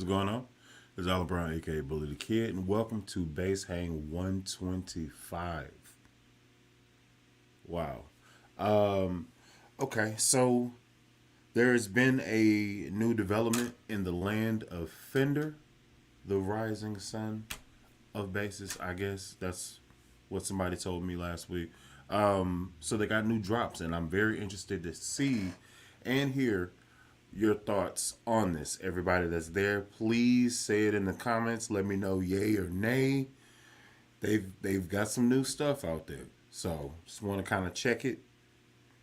going on? It's Alan Brown, aka Bully the Kid, and welcome to Base Hang 125. Wow. Um, okay, so there has been a new development in the land of Fender, the rising sun of bases. I guess that's what somebody told me last week. So they got new drops, and I'm very interested to see and hear your thoughts on this. Everybody that's there, please say it in the comments. Let me know yay or nay. They've got some new stuff out there. So just want to kind of check it.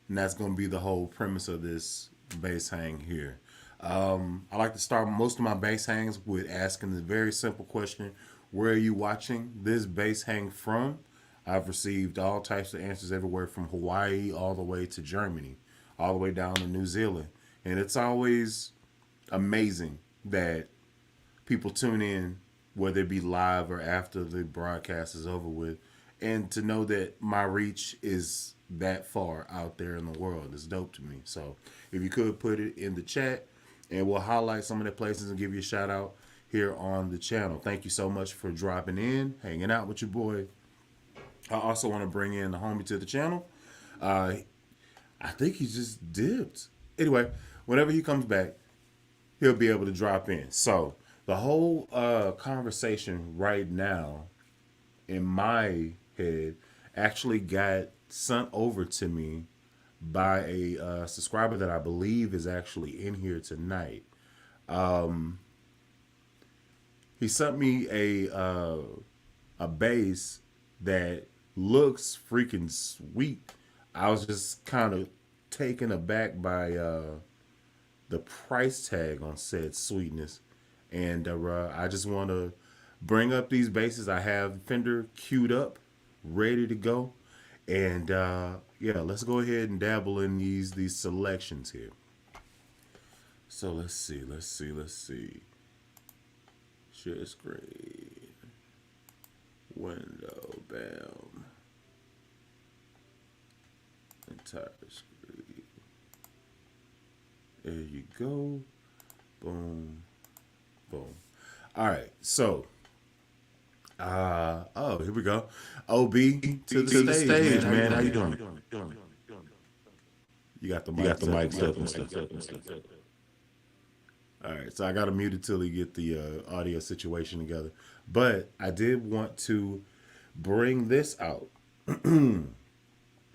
And that's gonna be the whole premise of this bass hang here. I like to start most of my bass hangs with asking the very simple question: where are you watching this bass hang from? I've received all types of answers everywhere from Hawaii all the way to Germany, all the way down to New Zealand. And it's always amazing that people tune in, whether it be live or after the broadcast is over with, and to know that my reach is that far out there in the world is dope to me. So if you could put it in the chat, and we'll highlight some of the places and give you a shout out here on the channel. Thank you so much for dropping in, hanging out with your boy. I also want to bring in the homie to the channel. Uh, I think he just dipped. Anyway, whenever he comes back, he'll be able to drop in. So the whole conversation right now in my head actually got sent over to me by a subscriber that I believe is actually in here tonight. He sent me a bass that looks freaking sweet. I was just kind of taken aback by the price tag on said sweetness. And I just want to bring up these basses. I have Fender queued up, ready to go. And yeah, let's go ahead and dabble in these selections here. So let's see. Share screen. Window, bam. Entire screen. There you go. Boom. Boom. All right. So, here we go. OB to the stage, man. How you doing? You got the mics up and stuff. All right. So I got to mute it till we get the audio situation together. But I did want to bring this out.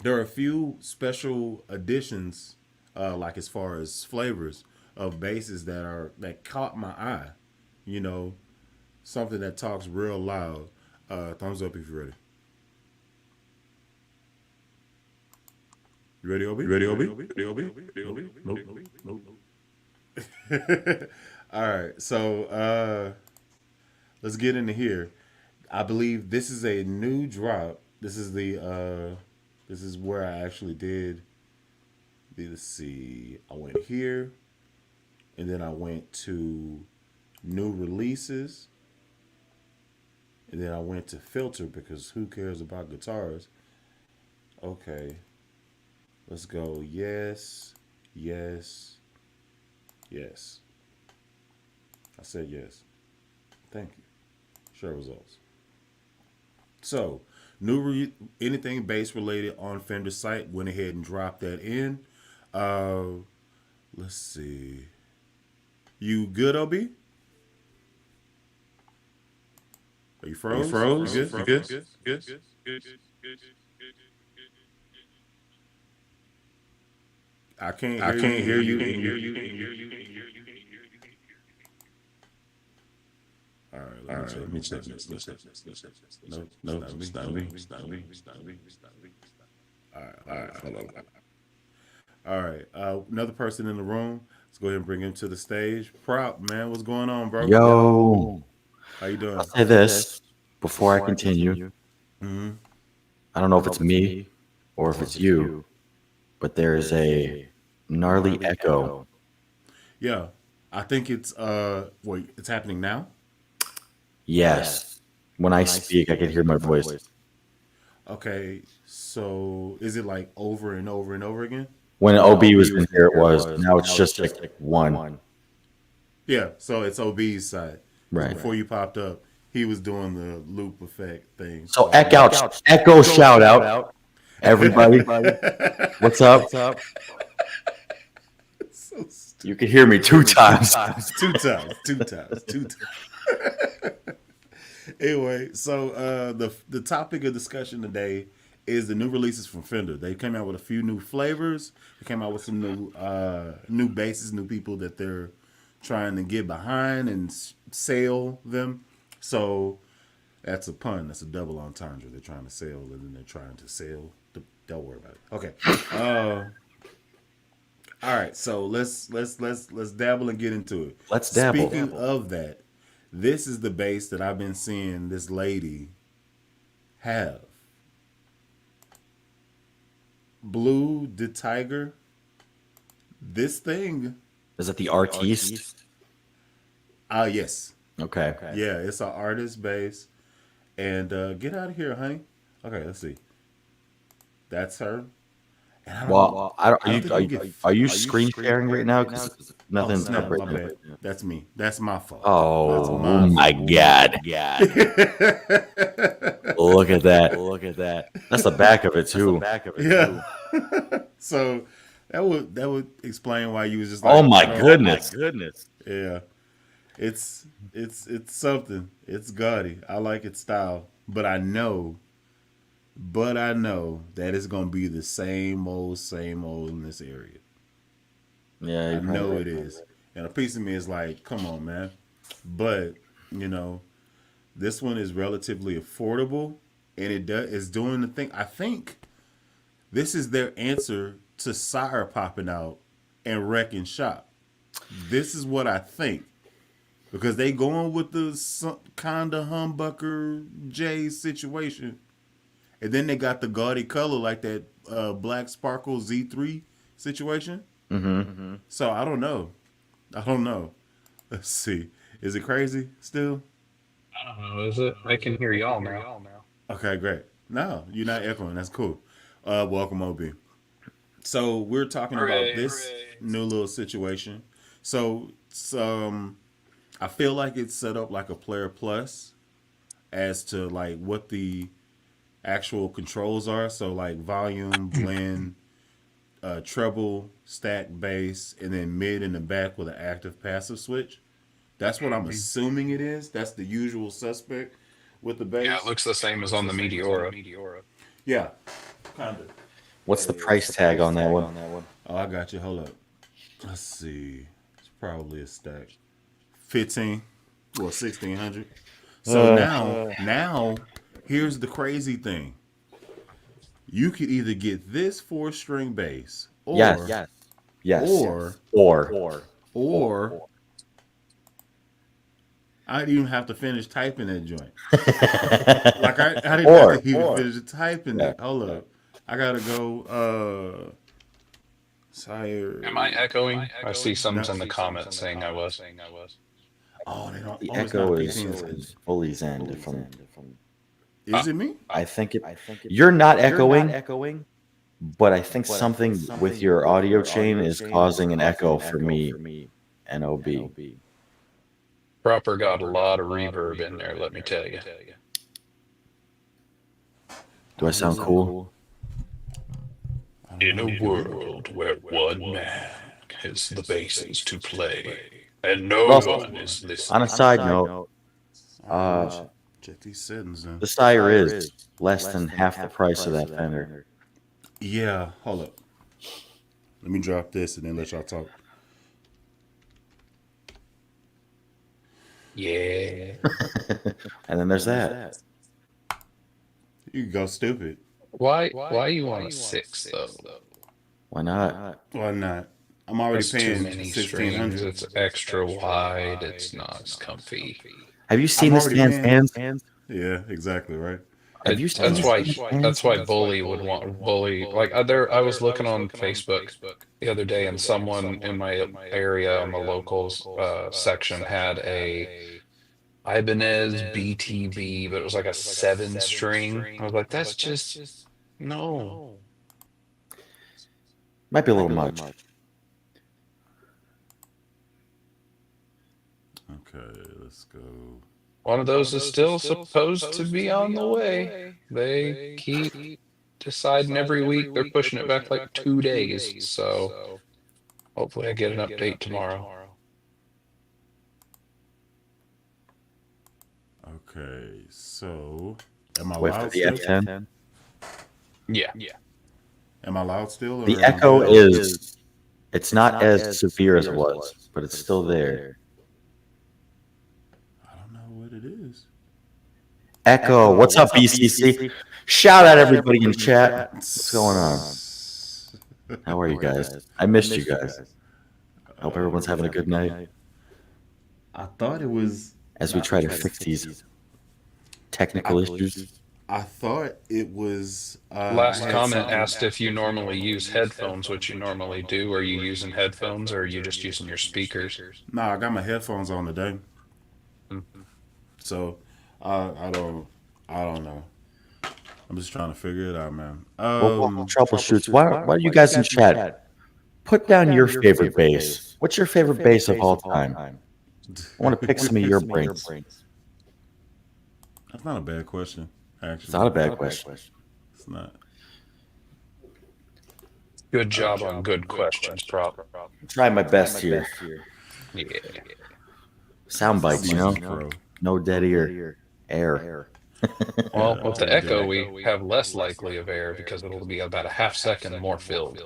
There are a few special additions, like as far as flavors of basses that caught my eye. You know, something that talks real loud. Thumbs up if you're ready. You ready, Obi? You ready, Obi? Nope. All right. So let's get into here. I believe this is a new drop. This is where I actually did. Let's see. I went here, and then I went to new releases, and then I went to filter because who cares about guitars? Okay, let's go. Yes, yes, yes. I said yes. Thank you. Share results. So, anything bass related on Fender site, went ahead and dropped that in. Uh, let's see. You good, OB? Are you froze? You froze? You good? You good? I can't I hear you. can't hear you. And you. All right, All let me right, check. let me check this. No, No, it's not me. it's not me. All right, All hold on. right, hold on. All right, another person in the room. Let's go ahead and bring him to the stage. Prop, man, what's going on, bro? Yo, How you I'll doing? say this before I continue. Mm-hmm. I don't know if it's me or if it's you, but there is a gnarly echo. Yeah, I think it's wait, it's happening now. Yes. When I speak, I can hear my voice. Okay, so is it like over and over and over again? When OB was in here, it was. Now it's just like one. Yeah, so it's OB's side. Because Right. before you popped up, he was doing the loop effect thing. So So yeah. echo shout out, everybody. What's up? So You stupid. can hear me two times. Two times, two times, two times. Anyway, so the topic of discussion today is the new releases from Fender. They came out with a few new flavors. They came out with some new basses, new people that they're trying to get behind and sell them. So that's a pun. That's a double entendre. They're trying to sell and then they're trying to sell. Don't worry about it. Okay. All right. So let's dabble and get into it. Let's dabble. Speaking of that, this is the bass that I've been seeing this lady have. Blue the Tiger. This thing. Is it the artiste? Yes. Okay. Yeah, it's an artist bass. And get out of here, honey. Okay, let's see. That's her. And I don't know. Well, I don't, I don't think you get. are you screen sharing right now? Because Oh nothing's snap! up right My now. bad. That's me. That's my fault. That's Oh my my fault. God! Look at that! That's the back of it too. Yeah. So that would explain why you was just Oh like, my I don't. goodness! Yeah. It's something. It's gaudy. I like its style, but I know that it's gonna be the same old in this area. Yeah, I you're probably know right. it is. And a piece of me is like, come on, man. But you know, this one is relatively affordable, and is doing the thing. I think this is their answer to Sire popping out and wrecking shop. This is what I think because they going with the kind of humbucker J situation, and then they got the gaudy color like that Black Sparkle Z3 situation. So I don't know. I don't know. Let's see. Is it crazy still? I don't know, is it? I can hear y'all now. Okay, great. No, you're not echoing. That's cool. Welcome, OB. So we're talking about Hooray. this new little situation. So I feel like it's set up like a player plus as to like what the actual controls are. So like volume, blend, treble, stack, bass, and then mid in the back with an active passive switch. That's what I'm assuming it is. That's the usual suspect with the Yeah, it bass. looks the same as on the Meteora. Yeah, kind of. What's the price tag on that one? Oh, I got you. Hold up. Let's see. It's probably a stack. 15. Well, 1600. So now, here's the crazy thing. You could either get this 4-string bass, Yes. or, Or or I didn't even have to finish typing that joint. Like I didn't have to even finish typing Yeah. it. Hold up. I gotta go. Sire. Am I echoing? I see No. some's in the comments saying I was. Oh, they don't. the Oh, it's not echo a is 15. Foley's end. If I'm, Is it me? I think it. You're not echoing, but I think something with your audio chain is causing an echo for me and OB. Proper got a lot of reverb in there, let me tell you. Do I sound cool? In a world where one man has the basses to play and no Also, one is on listening. a side note, Check these settings in. the Sire is less than half the price of that Fender. Yeah, hold up. Let me drop this and then let y'all talk. Yeah. And then there's that. You can go stupid. Why you want a 6 though? Why not? Why not? I'm already It's too paying many strings. 1600. It's extra wide. It's not as comfy. Have you seen I'm this already man's paying. hands? Yeah, exactly right. Have you seen That's this why man's hands? that's why Bully would want Bully like I was looking on Facebook the other day and someone in my area on the locals section had a Ibanez BTB, but it was like a 7 string. I was like, that's just no. Might be a little much. let's go. One of those is still supposed to be on the way. They keep deciding every week they're pushing it back like 2 days. So hopefully I get an update tomorrow. Okay, so am I Wait for loud the still? F10. Yeah. Am I loud still? The Or am I echo good? is, it's not as severe as it was, but it's still there. I don't know what it is. Echo, what's up, BCC? Shout out everybody in chat. What's going on? How are you guys? I missed you guys. Hope everyone's having a good night I thought it was. as we try to fix these technical issues. I thought it was. Last comment asked if you normally use headphones, which you normally do. Are you using headphones or are you just using your speakers? Nah, I got my headphones on today, Hmm. so I don't. I don't know. I'm just trying to figure it out, man. Well, troubleshoots. Why do you guys in chat put down your favorite bass? What's your favorite bass of all time? I want to pick some of your brains. That's not a bad question. Actually, It's not a bad question. It's not. Good job on good questions, Prop. I'm trying my best here. Yeah. Sound bites, you know? Pro. No dead ear. Air. Well, with the echo, we have less likely of error because it'll be about a half second more filled.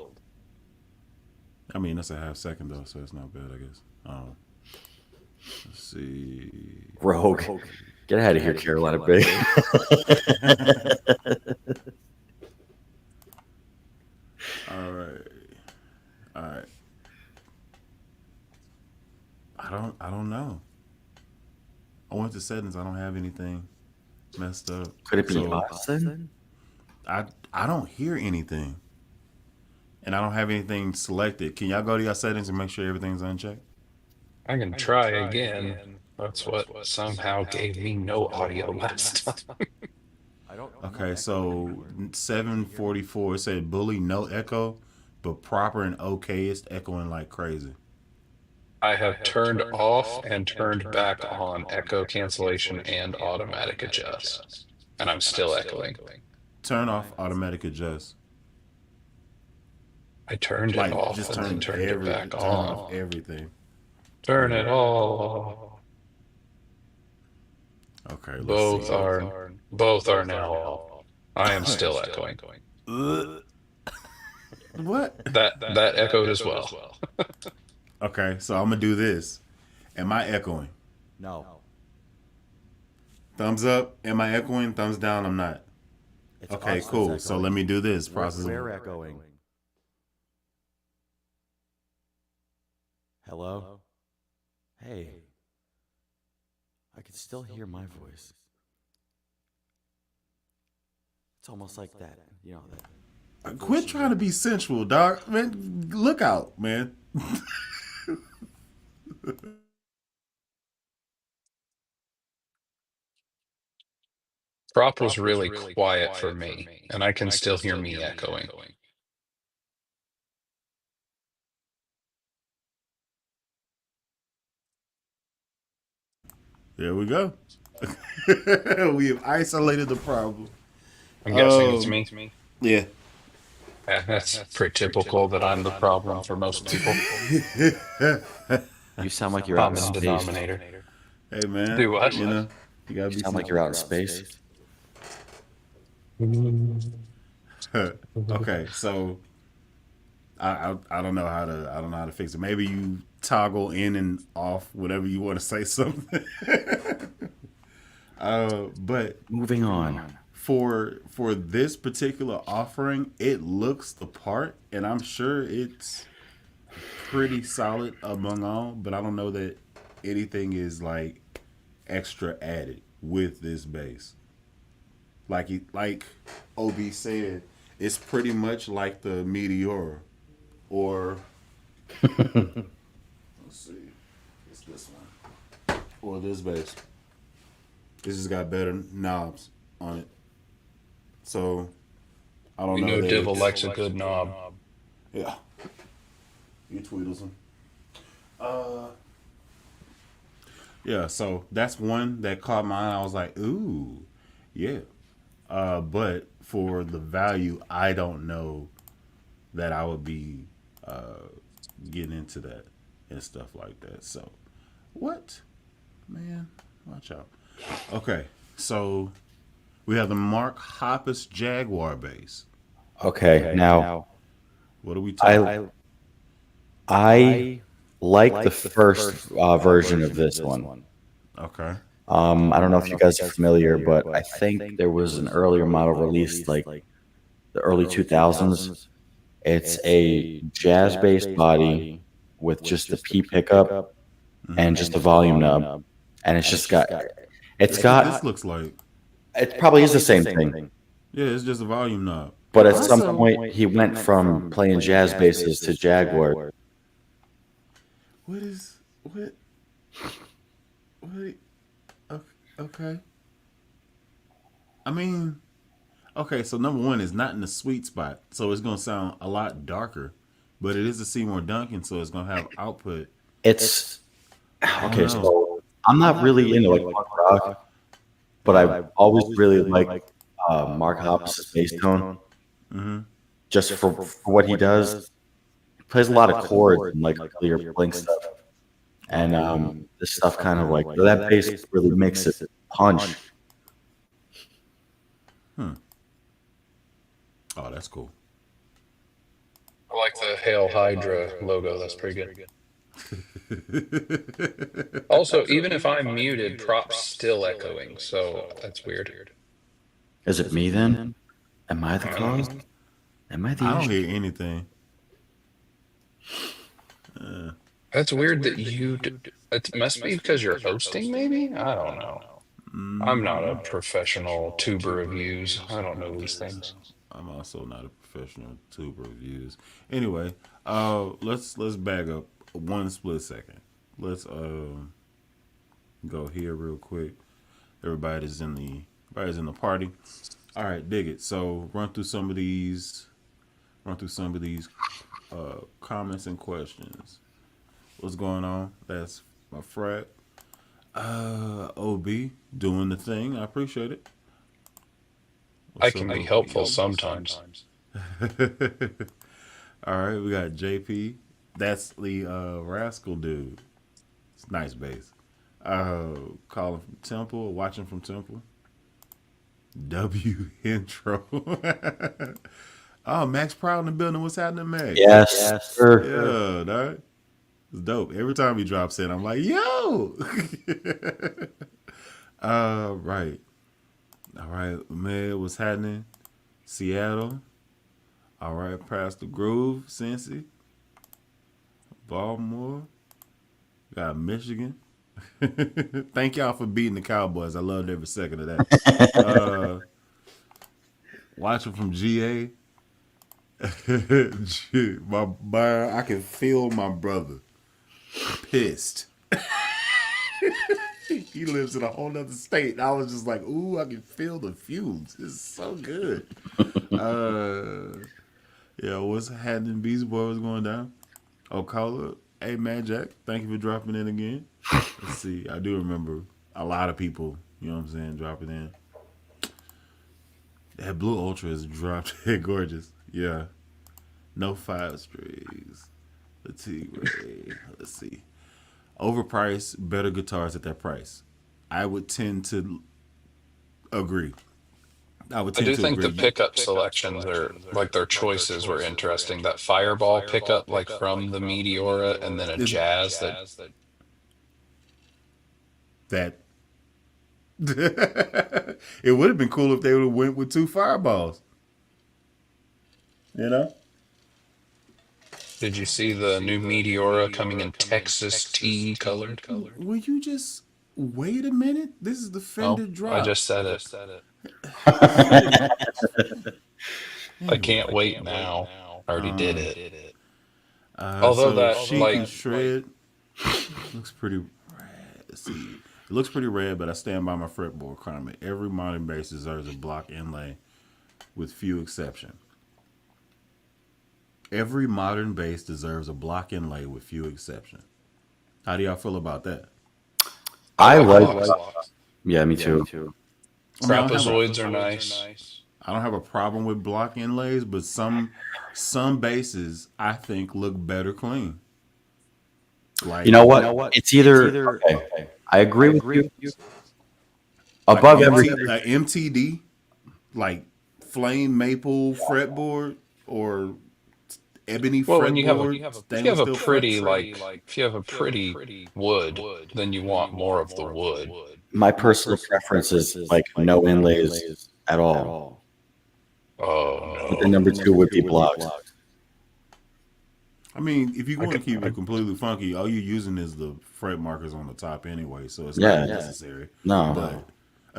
I mean, that's a half second though, so it's not bad, I guess. Let's see. Rogue. Get out of here, Carolina Bay. All right. All right. I don't know. I went to settings. I don't have anything messed up. Could it be So, us then? I don't hear anything, and I don't have anything selected. Can y'all go to your settings and make sure everything's unchecked? I can try again. That's what somehow gave me no audio last time. Okay, so 744 it said bully no echo, but proper and okayest echoing like crazy. I have turned off and turned back on echo cancellation and automatic adjust, and I'm still echoing. Turn off automatic adjust. I turned it Like off just and then turn turned it back turn off on. everything. Turn it all. Okay, let's Both see. are now off. I am still echoing. What? That echoed as well. Okay, so I'm gonna do this. Am I echoing? No. Thumbs up. Am I echoing? Thumbs down. I'm not. It's Okay, cool. So let me do this process. We're echoing. Hello? Hey. I can still hear my voice. It's almost like that, you know, that. Quit trying to be sensual, dog. Man, look out, man. Prop was really quiet for me, and I can still hear me echoing. There we go. We have isolated the problem. I'm guessing it's me. Yeah. Yeah, that's pretty typical that I'm the problem for most people. You sound like you're out in Common space. denominator. Hey, man. Do what? You know, you gotta You be sound like you're out in space. Okay, so I don't know how to fix it. Maybe you toggle in and off whenever you want to say something. But Moving on. for this particular offering, it looks the part, and I'm sure it's pretty solid among all. But I don't know that anything is like extra added with this bass. Like OB said, it's pretty much like the Meteor, or let's see, it's this one or this bass. This just got better knobs on it, so I don't We know. know That Divil it's- likes a good knob. Yeah, you tweedles them. Yeah, so that's one that caught my eye. I was like, ooh, yeah. But for the value, I don't know that I would be uh, getting into that and stuff like that. So, what? Man, watch out. Okay, so we have the Mark Hoppus Jaguar bass. Okay, now What are we talking? I I like the first version of this one. Okay. I don't know if you guys are familiar, but I think there was an earlier model released like the early 2000s. It's a jazz bass body with just the P pickup Hmm. and just a volume knob, and it's That's what got this looks like. it probably is the same thing, Yeah, it's just a volume knob. but at some Also, point he went from playing jazz basses to Jaguar. what is what? What? Okay. I mean, okay. So number one is not in the sweet spot, so it's gonna sound a lot darker. But it is a Seymour Duncan, so it's gonna have output. It's I don't okay, know. so I'm not really into like punk rock, but Yeah. I've always really liked Mark Hoppus' bass tone Mm-hmm. just for what he does. He plays a lot of chords and like clear blink stuff, and Okay. Yeah. this stuff kind of like that bass really makes it punch. Hmm. Oh, that's cool. I like the Hail Hydra logo. That's pretty good. Also, even if I'm muted, props still echoing, so that's weird. Is it me then? Am I the I don't cause? know. Am I I the don't issue? hear anything. Uh, That's weird that it must be because you're hosting, maybe? I don't know. I'm not a professional tuber reviews. I don't know these things. I'm also not a professional tuber reviews. Anyway, let's back up one split second. Let's go here real quick. Everybody's in the party. All right, dig it. So run through some of these comments and questions. What's going on? That's my frat. OB doing the thing. I appreciate it. I What's up, can be OB? helpful sometimes. All right, we got JP. That's the rascal dude. It's nice bass. Calling from Temple, watching from Temple. W intro. Oh, Max Proud in the building. What's happening, Max? Yes, sir. Yeah, dog. It's dope. Every time he drops in, I'm like, yo. Right. All right, man. What's happening? Seattle. All right, Pastor Grove, Cincy, Baltimore. Got Michigan. Thank y'all for beating the Cowboys. I loved every second of that. Uh, watching from GA. I can feel my brother pissed. He lives in a whole other state. And I was just like, ooh, I can feel the fumes. It's so good. Uh, yeah, what's happening? Beast Boy was going down. Oh, caller. Hey, man, Jack. Thank you for dropping in again. Let's see. I do remember a lot of people, you know what I'm saying, dropping in. That Blue Ultra is dropped. Gorgeous. Yeah. No five strings. Let's see. Let's see. Overpriced, better guitars at that price. I would tend to agree. I would I tend do to think the agree. pickup selections are like their choices were interesting. That Fireball pickup, like from the Meteora, and then a Is Jazz that that it would have been cool if they would have went with two fireballs. You know? did you see the new Meteora coming in Texas tea colored? Will you just wait a minute? This is the Oh, Fender I drop. just said it. I Anyway, can't wait now. I already did it. Although so that, Chic like, and Shred looks pretty rad. Let's see. It looks pretty rad, but I stand by my fretboard comment. Every modern bass deserves a block inlay with few exception. Every modern bass deserves a block inlay with few exception. How do y'all feel about that? I I like like. lock. Yeah, me too. I mean, I don't have a Trapezoids are nice. I don't have a problem with block inlays, but some bases I think look better clean. You Like know what? It's either okay. I agree with you. like Above everything, MTD, like flame maple fretboard or ebony Well, fretboard, if you have stainless a steel fret pretty strap. if you have a pretty wood, then you want more of the wood. my personal preference is like no inlays at all. Oh But then number no. two would be blocked. I mean, if you I want to could keep it completely funky, all you're using is the fret markers on the top anyway, so it's not Yeah, necessary. no. But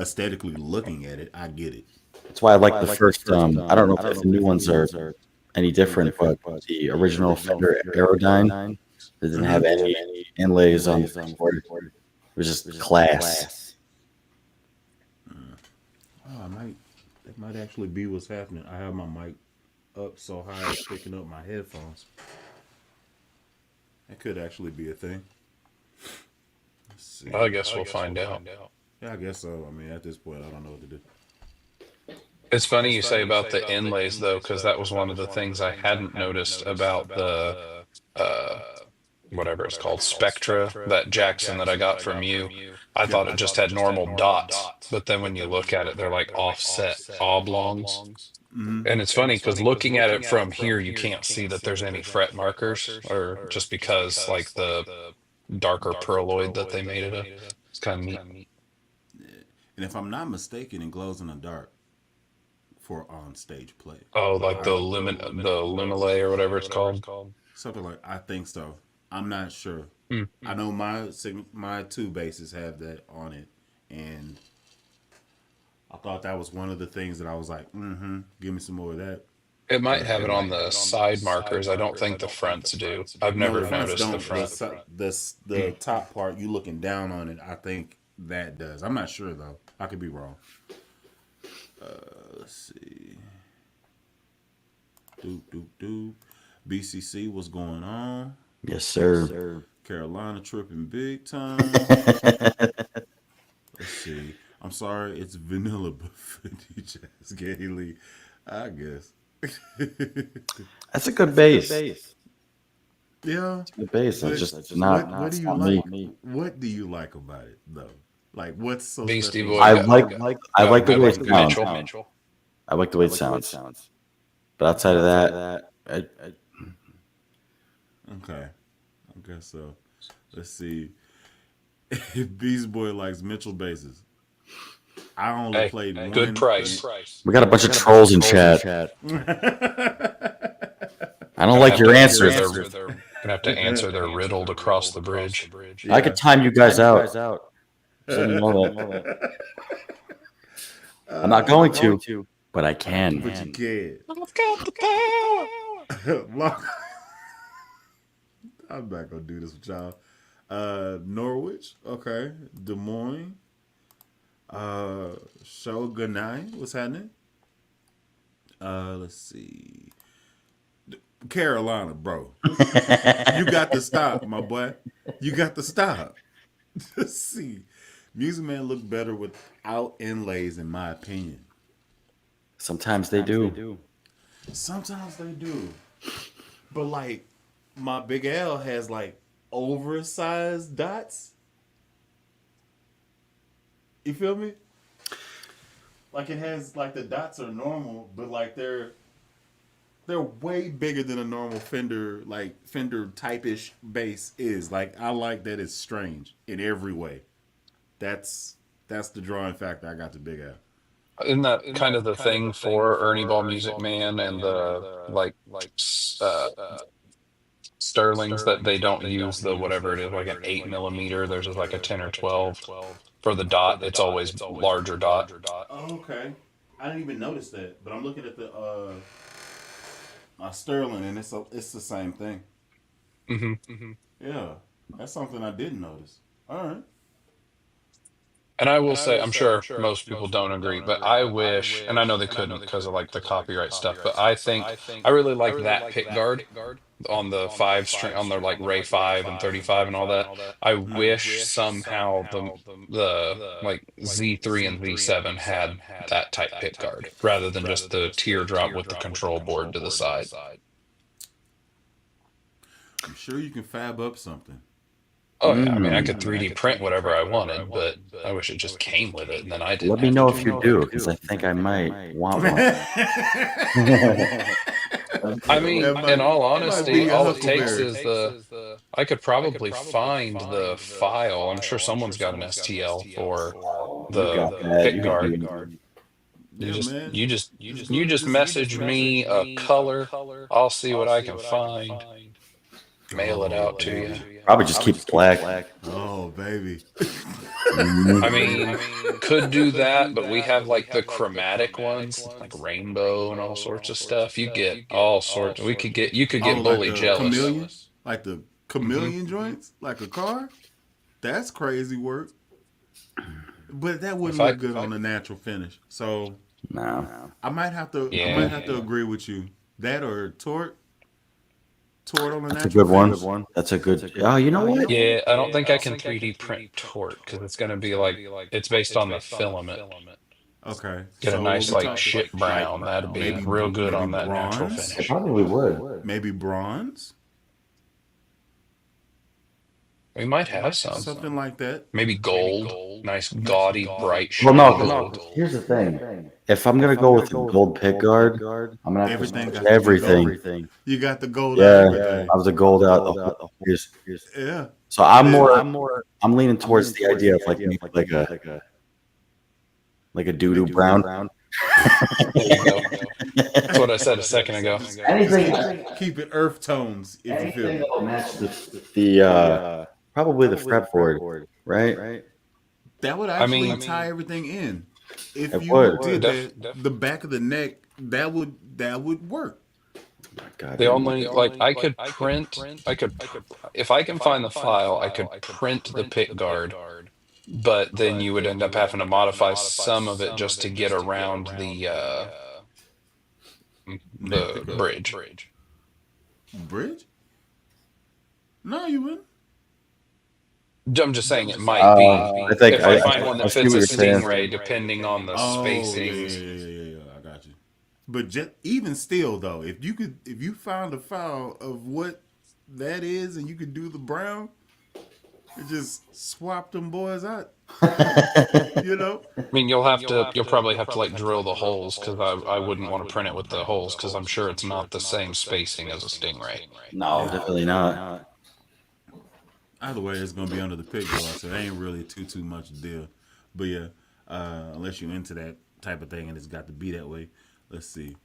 aesthetically looking at it, I get it. That's why I like the first. I don't know if the new ones are any different, but the original Fender Aerodyne they didn't have any inlays on the keyboard. It was just class. Oh, I might. That might actually be what's happening. I have my mic up so high it's picking up my headphones. That could actually be a thing. Let's see. I guess we'll find out. Yeah, I guess so. I mean, at this point, I don't know what to do. It's funny you say about the inlays though, because that was one of the things I hadn't noticed about the uh whatever it's called, Spectra, that Jackson that I got from you. I Yeah. thought it just had normal dots, but then when you look at it, they're like offset oblongs. Mm-hmm. And it's funny because looking at it from here, you can't see that there's any fret markers, or just because like the darker pearloid that they made it a. It's kind of neat. And if I'm not mistaken, it glows in the dark for on stage play. Oh, like I, the Luminale or whatever it's called. something like I think so. I'm not sure. Hmm. I know my two bases have that on it, and I thought that was one of the things that I was like, give me some more of that. It might have But it on the side markers. I don't think the fronts do. I've no, the never fronts noticed the don't. front. The top part, you looking down on it, I think that does. I'm not sure though. I could be wrong. Let's see. Doop doop doop. BCC, what's going on? Yes, sir. Carolina tripping big time. Let's see. I'm sorry, it's vanilla but Jazz Gailey. I guess. That's a good bass. Yeah. Good bass. But It's just not. what do It's you not like? me. What do you like about it though? Like what's so Beastie special? Boy I got, I got like the good way with it sounds. Mitchell. I like the way it sounds. But outside of that, Okay. I guess so. Let's see. Beast Boy likes Mitchell basses. I only Hey, played one. good price. we got a bunch of trolls in chat. I don't like your answers. Gonna have to answer their riddled across the bridge. I could time you guys out. So you know that. I'm not going to, but I can. But you can. I've got the power. I'm not gonna do this with y'all. Norwich, okay. Des Moines, Shogunai, what's happening? Let's see. Carolina, bro. You got to stop, my boy. You got to stop. Let's see. Music Man look better without inlays, in my opinion. Sometimes they do. Sometimes they do. But like my Big L has like oversized dots. You feel me? Like it has like the dots are normal, but like they're way bigger than a normal Fender type-ish bass is. Like I like that it's strange in every way. That's the drawing factor I got to Big L. Isn't that kind of the thing for Ernie Ball Music Man and the Sterlings, that they don't use the whatever it is, like an 8 millimeter? There's just like a 10 or 12 for the dot. It's always larger dot. Oh, okay. I didn't even notice that, but I'm looking at the Sterling, and it's the same thing. Hmm. Yeah, that's something I didn't notice. All right. And I will say, I'm sure most people don't agree, but I wish, and I know they couldn't because of like the copyright stuff, but I think I really like that pick guard on the five string on the like Ray 5 and 35 and all that. I wish somehow the like Z3 and Z7 had that type pick guard rather than just the teardrop with the control board to the side. I'm sure you can fab up something. Oh yeah, I mean I Mm. could 3D print whatever I wanted, but I wish it just came with it and then I didn't Let me have to know do if you all do, that. because I think I might want one. I mean, in all It might be honesty, a all it takes huckleberry. is I could probably find the file. I'm sure someone's got an STL for You the got that. pick You could guard. do. You Yeah, just man. you just Just go you to just just message me a color. I'll see what I can find. Mail it oh out to you. baby. Probably just keep it black. Oh baby. I Mhm. mean, could do that, but we have like the chromatic ones, like rainbow and all sorts of stuff. You get all sorts. You could Oh, get like bully the jealous. chameleon? Like the Hmm. chameleon joints? Like a car? That's crazy work. But that If wouldn't I, look good on the natural finish. So No. I might yeah. have to agree with you. That or tort on the That's a natural good one. finish. That's a good. Oh, you know what? Yeah, I don't think I can 3D print tort because it's going to be like it's based on the filament. Okay. Get a So what nice we like talking? shit Like brown. That'd be maybe real good maybe on that natural bronze? It finish. probably would. Maybe bronze? We might have some. Something like that. Maybe gold. Nice gaudy, bright, Well, no, shiny 'cause gold. here's the thing. If I'm gonna go with the gold pick guard, I'm gonna have to Everything switch got to be gold. everything. You got the gold out Yeah, everything. I was a gold out the whole years. Yeah. So And I'm then I'm leaning towards the idea of like maybe like a doo doo brown. There you go. That's what I said a second ago. just Anything, keep it earth tones if you feel anything me. that'll match probably the fretboard, right? That would I actually mean, tie everything in. If It you would. did def that, the back of the neck, that would work. the Goddamn. only like I could if I can find the file, I could print the pick guard, but then you would end up having to modify some of it just to get around Neck the pickup. bridge. Bridge? No, you wouldn't. I'm just saying it might be I think if I find one I that see fits what a you're saying. Stingray, depending on the Oh yeah, yeah, spacings. yeah, yeah, yeah, yeah. I got you. But just, even still, though, if you found a file of what that is, and you could do the brown, and just swap them boys out, you know. I mean, you'll probably have to like drill the holes because I wouldn't want to print it with the holes because I'm sure it's not the same spacing as a Stingray. No, definitely not. Either way, it's gonna be under the pick guard, so it ain't really too much deal. But yeah, unless you're into that type of thing and it's got to be that way. Let's see.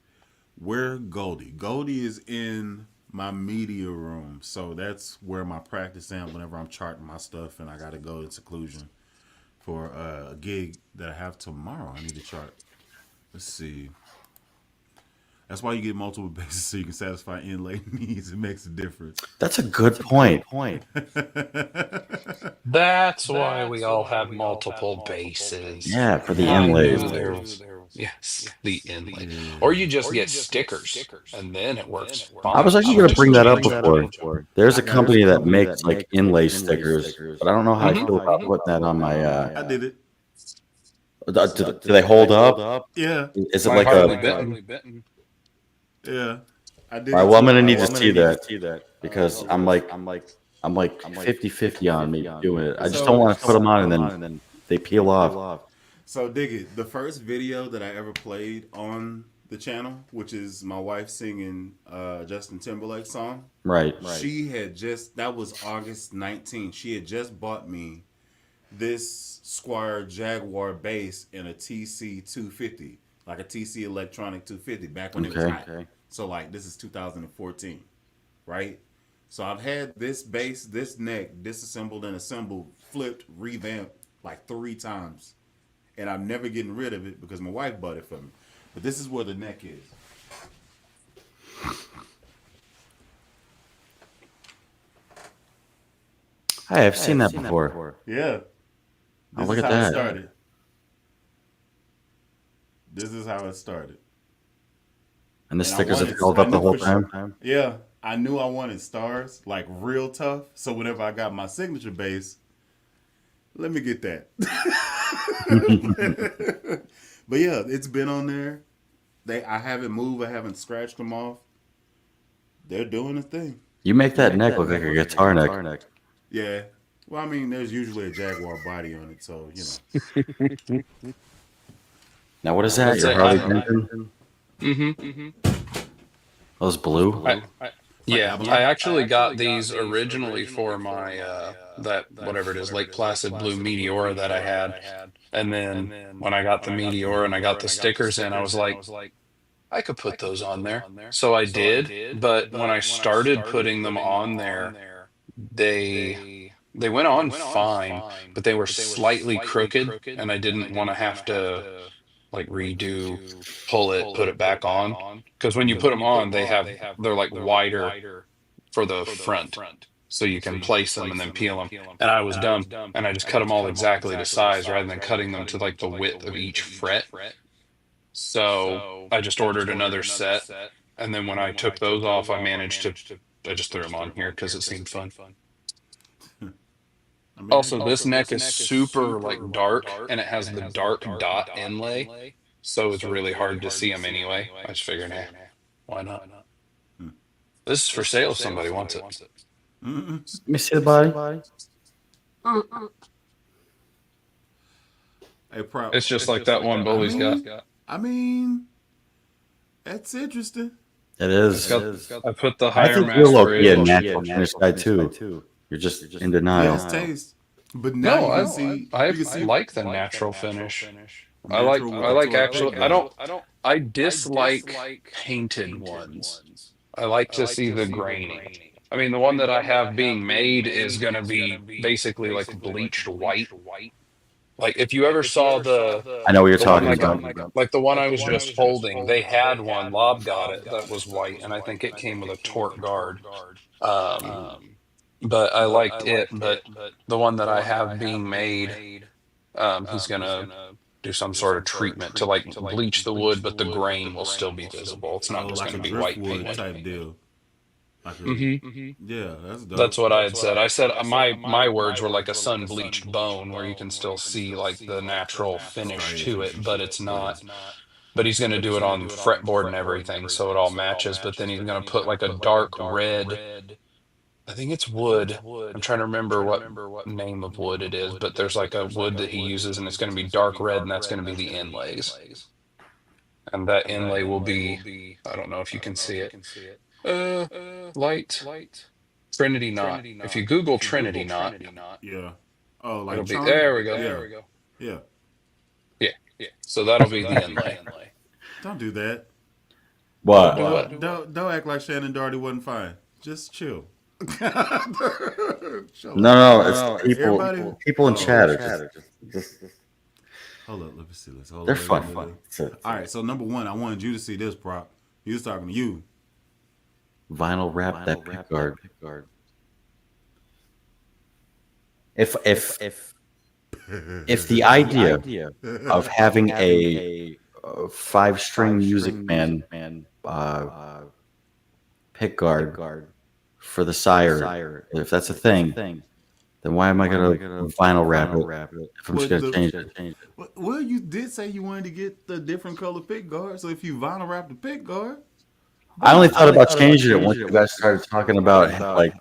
Where Goldie? Goldie is in my media room, so that's where my practice amp. Whenever I'm charting my stuff, and I got to go in seclusion for a gig that I have tomorrow. I need to chart. Let's see. That's why you get multiple bases so you can satisfy inlay needs. It makes a difference. That's a good point. That's why we all have multiple bases. Yeah, for the I inlays. knew there was, yes, the inlay. Or Yeah. you just get stickers and then it works I was fine. actually So going to just bring that up change. before. There's a company that makes like inlay stickers, but I don't know how I Hmm. feel about putting that on my. I did it. Do they hold up? Yeah, Is it My like Harley a? Benton. yeah. I did All right, it well, I'm too. gonna need to see that because I'm like 50-50 on me doing it. I just don't want to put them on and then they peel off. So dig it. The first video that I ever played on the channel, which is my wife singing Justin Timberlake's song. Right. She had just, that was August 19th. She had just bought me this Squire Jaguar bass in a TC 250, like a TC Electronic 250, back when it was hot. So like this is 2014, right? So I've had this bass, this neck disassembled and assembled, flipped, revamped like 3 times. And I'm never getting rid of it because my wife bought it for me. But this is where the neck is. Hey, I've seen that before. Yeah. Oh, This look is at how it that. started. This is how it started. And the And stickers have held up the whole time. yeah, I knew I wanted stars, like real tough. So whenever I got my signature bass, let me get that. But yeah, it's been on there. I haven't moved. I haven't scratched them off. They're doing a thing. You make that neck look like a guitar neck. Yeah. Well, I mean, there's usually a Jaguar body on it, so you know. Now, what is that? Let's Your say Harley Davidson? mm-hmm. Those blue? It's like Yeah, I Avalon. actually got these originally for my that whatever it is, Lake Placid Blue Meteora that I had. And then when I got the Meteora and I got the stickers in, I was like, I could put those on there. So I did, but when I started putting them on there, they they went on fine, but they were slightly crooked, and I didn't want to have to like redo, pull it, put it back on. Because when you put them on, they're like wider for the front, so you can place them and then peel them. And I was dumb, and I just cut them all exactly to size rather than cutting them to like the width of each fret. So I just ordered another set, and then when I took those off, I just threw them on here because it seemed fun. I mean, Also, this neck is super like dark, and it has the dark dot inlay, so it's really hard to see them anyway. I just figured, hey, why not? hmm. This is for sale if somebody wants it. Mm-mm. Let me see the body. It's just like that one I Bully's got. mean, I mean, that's interesting. It It's is. got. I put the I higher think you're master low-key a edge. natural finish guy, too. You're just in Yeah, it's denial. taste. But now No, you can see, I you can see like the natural finish. natural with I the like toy actually. pick guard. I dislike painted ones. I like to see the graining. I mean, the one that I have being made is going to be basically like bleached white. Like if you ever saw I know what you're the one talking about. like the one I was just holding, they had one. Lob got it that was white, and I think it came with a torque guard. Um, but I liked it. But the one that I have being made, he's gonna do some sort of treatment to like bleach the wood, but the grain will still be visible. It's not Oh, just like a gonna be white driftwood painted. type deal. Like a, Hmm. yeah, that's That's dope. what I had said. I said my words were like a sun bleached bone, where you can still see like the natural finish to Striations it, and but shit. it's Yeah. not. But he's going to do it on fretboard and everything, so it all matches. But then he's going to put like a dark red. I think it's wood. I'm trying to remember what name of wood it is, but there's like a wood that he uses, and it's going to be dark red, and that's going to be the inlays. And that inlay will be, I don't know if you can see it. Uh, light Trinity knot. If you Google Trinity knot, Yeah. Oh, it'll like be charm? there. We go. Yeah. Yeah. Yeah. So that'll be the inlay. Don't do that. Don't do What? what? Don't act like Shannon Doherty wasn't fine. Just chill. Chill No, out. it's the Everybody. people in Oh, chat are just hold up. Let me see. Let's hold they're up. fun. All right. So number one, I wanted you to see this prop. He was talking to you. Vinyl wrap that pick guard. If the idea of having a five-string Music Man pick guard for the Sire, if that's a thing, then why am I going to vinyl wrap it if I'm just going to change it? Well, you did say you wanted to get the different color pick guard. So if you vinyl wrap the pick guard, I only thought about changing it once you guys started talking about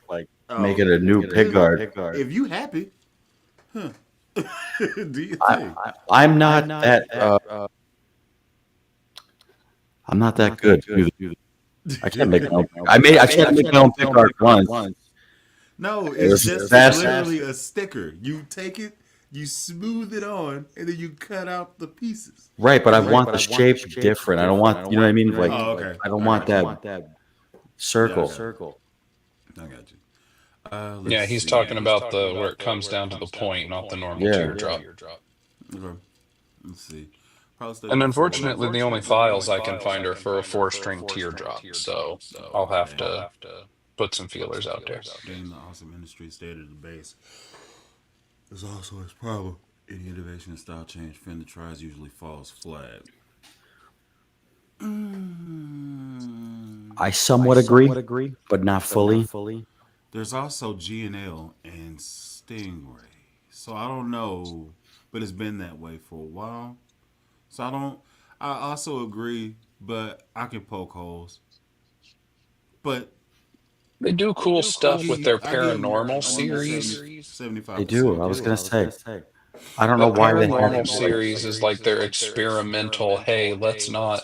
like making a new pick guard. if you happy, huh? Do you I, think? I'm not that. I'm not that good. I can't make my own. I tried to make my own pick guard once. No, It it's was just fast. literally a sticker. You take it, you smooth it on, and then you cut out the pieces. Right, but I want the shape different. I don't want, you know what I mean? Like, Oh, okay. I don't want that circle. I got you. Yeah, he's talking about the where it comes down to the point, not the normal teardrop. Okay. Let's see. Probably stay And with the unfortunately, the only files I can find are for a 4-string teardrop, so I'll have to put some feelers out there. being the awesome industry state of the bass is also his problem. Any innovation and style change Fender tries usually falls flat. Mm. I somewhat agree, but not fully. There's also G&L and Stingray. So I don't know, but it's been that way for a while. So I don't. I also agree, but I can poke holes. But They do cool stuff with their I give them paranormal on the series. They 75%. do. I was gonna say. I don't know The why they paranormal haven't like. series is like their experimental, hey, let's not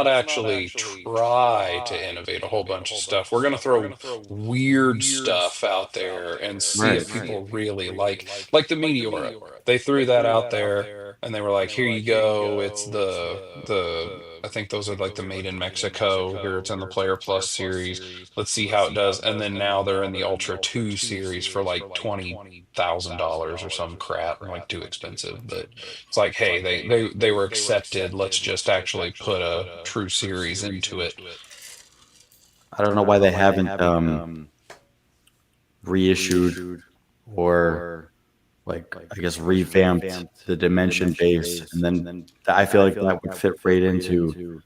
actually try to innovate a whole bunch of stuff. We're gonna throw weird stuff out there and see Right. if people really like the Meteora. They threw that out there and they were like, here you go. It's the I think those are like the Made in Mexico. Here it's in the Player Plus series. Let's see how it does. And then now they're in the Ultra 2 series for like $20,000 or some crap. I'm like too expensive, but it's like, hey, they were accepted. Let's just actually put a true series into it. I don't know why they haven't reissued or like I guess revamped the dimension base, and then I feel like that would fit right into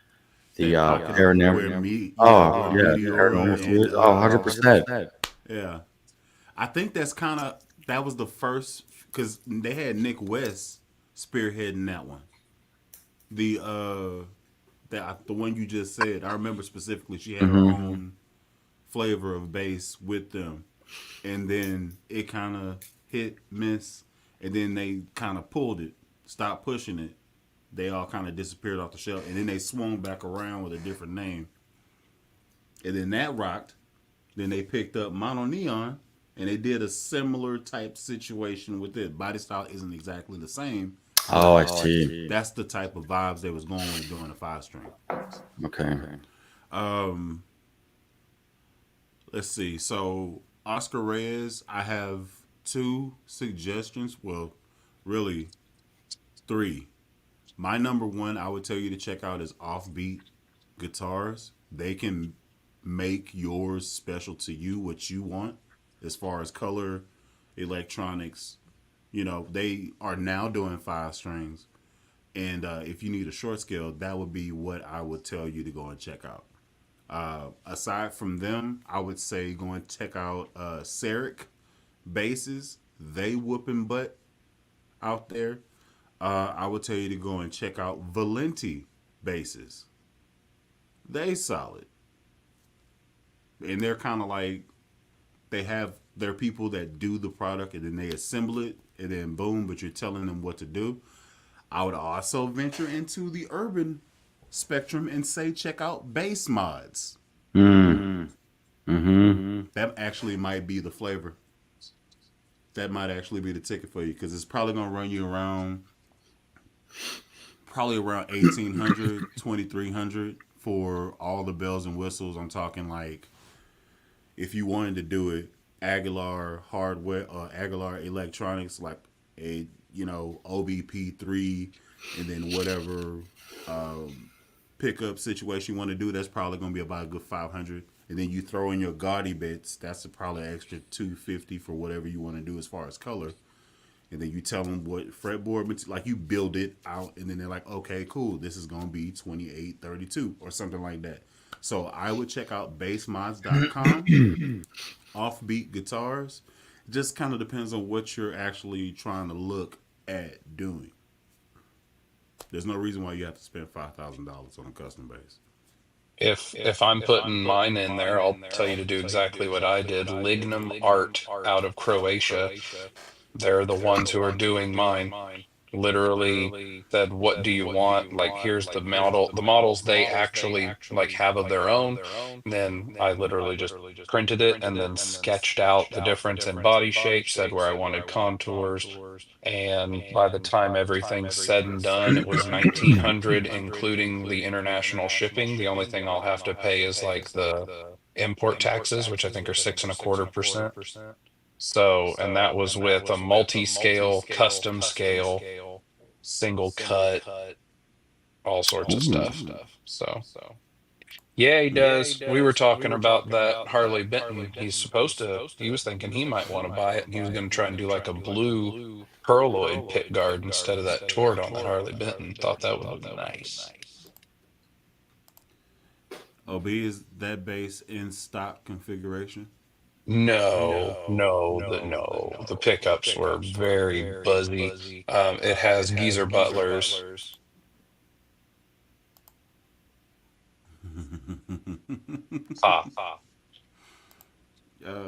the That I can where paranormal. me yeah Oh where yeah, Meteora paranormal and fluid. Oh, 100%. yeah, I think that's kind of that was the first because they had Nick West spearheading that one. The one you just said, I remember specifically. She had her own flavor of bass with them, and then it kind of hit miss, and then they kind of pulled it, stopped pushing it. They all kind of disappeared off the shelf, and then they swung back around with a different name, and then that rocked. Then they picked up Mono Neon, and they did a similar type situation with it. Body style isn't exactly the same, Oh, but I see. that's the type of vibes they was going with doing a 5 string. Okay. Um, let's see. So Oscar Reyes, I have two suggestions. Well, really three. My number one, I would tell you to check out is Offbeat Guitars. They can make yours special to you, what you want, as far as color, electronics. They are now doing 5 strings, and if you need a short scale, that would be what I would tell you to go and check out. Aside from them, I would say go and check out Seric basses. They whooping butt out there. I would tell you to go and check out Valenti basses. They solid, and they're kind of like they have their people that do the product and then they assemble it and then boom, but you're telling them what to do. I would also venture into the urban spectrum and say check out bass mods. Mm. Mm-hmm. That actually might be the flavor. That might actually be the ticket for you because it's probably gonna run you around probably around 1800, 2300 for all the bells and whistles. I'm talking like if you wanted to do it Aguilar hardware or Aguilar electronics like a OBP3 and then whatever pickup situation you want to do, that's probably going to be about a good 500. And then you throw in your gaudy bits, that's probably an extra 250 for whatever you want to do as far as color. And then you tell them what fretboard, like you build it out, and then they're like, okay, cool, this is going to be 2832 or something like that. So I would check out bassmods.com, offbeat guitars. Just kind of depends on what you're actually trying to look at doing. There's no reason why you have to spend $5,000 on a custom bass. If I'm putting mine in there, I'll tell you to do exactly what I did. Lignum Art out of Croatia. They're the ones who are doing mine. Literally said, what do you want? Like, here's the model, the models they actually like have of their own. Then I literally just printed it and then sketched out the difference in body shape, said where I wanted contours. And by the time everything's said and done, it was 1900, including the international shipping. The only thing I'll have to pay is like the import taxes, which I think are 6.25%. So, and that was with a multi-scale, custom scale, single cut, all sorts of stuff. Ooh. So, Yeah, he does. We were talking about that Harley Benton. He was thinking he might want to buy it, and he was going to try and do like a blue perloid pick guard instead of that tort on that Harley Benton. Thought that would look nice. OB, is that bass in stock configuration? No. The pickups were very buzzy. It has Geezer Butlers. Ah,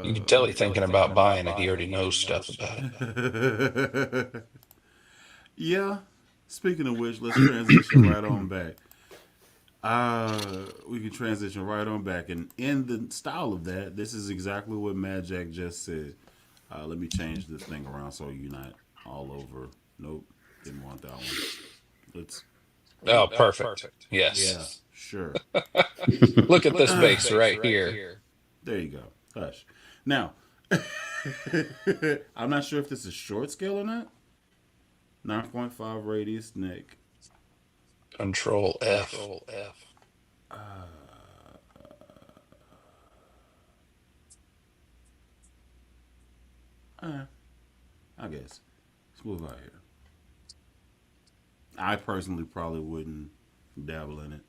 you can tell he's thinking about buying it. He already knows stuff about it. Yeah. Speaking of which, let's transition right on back. We can transition right on back, and in the style of that, this is exactly what Mad Jack just said. Let me change this thing around so you're not all over. Nope, didn't want that one. Let's. Oh, perfect. Yeah, Yes. sure. Look at this bass right here. There you go. Hush. Now, I'm not sure if this is short scale or not. 9.5 radius neck. Control F. I guess. Let's move out here. I personally probably wouldn't dabble in it.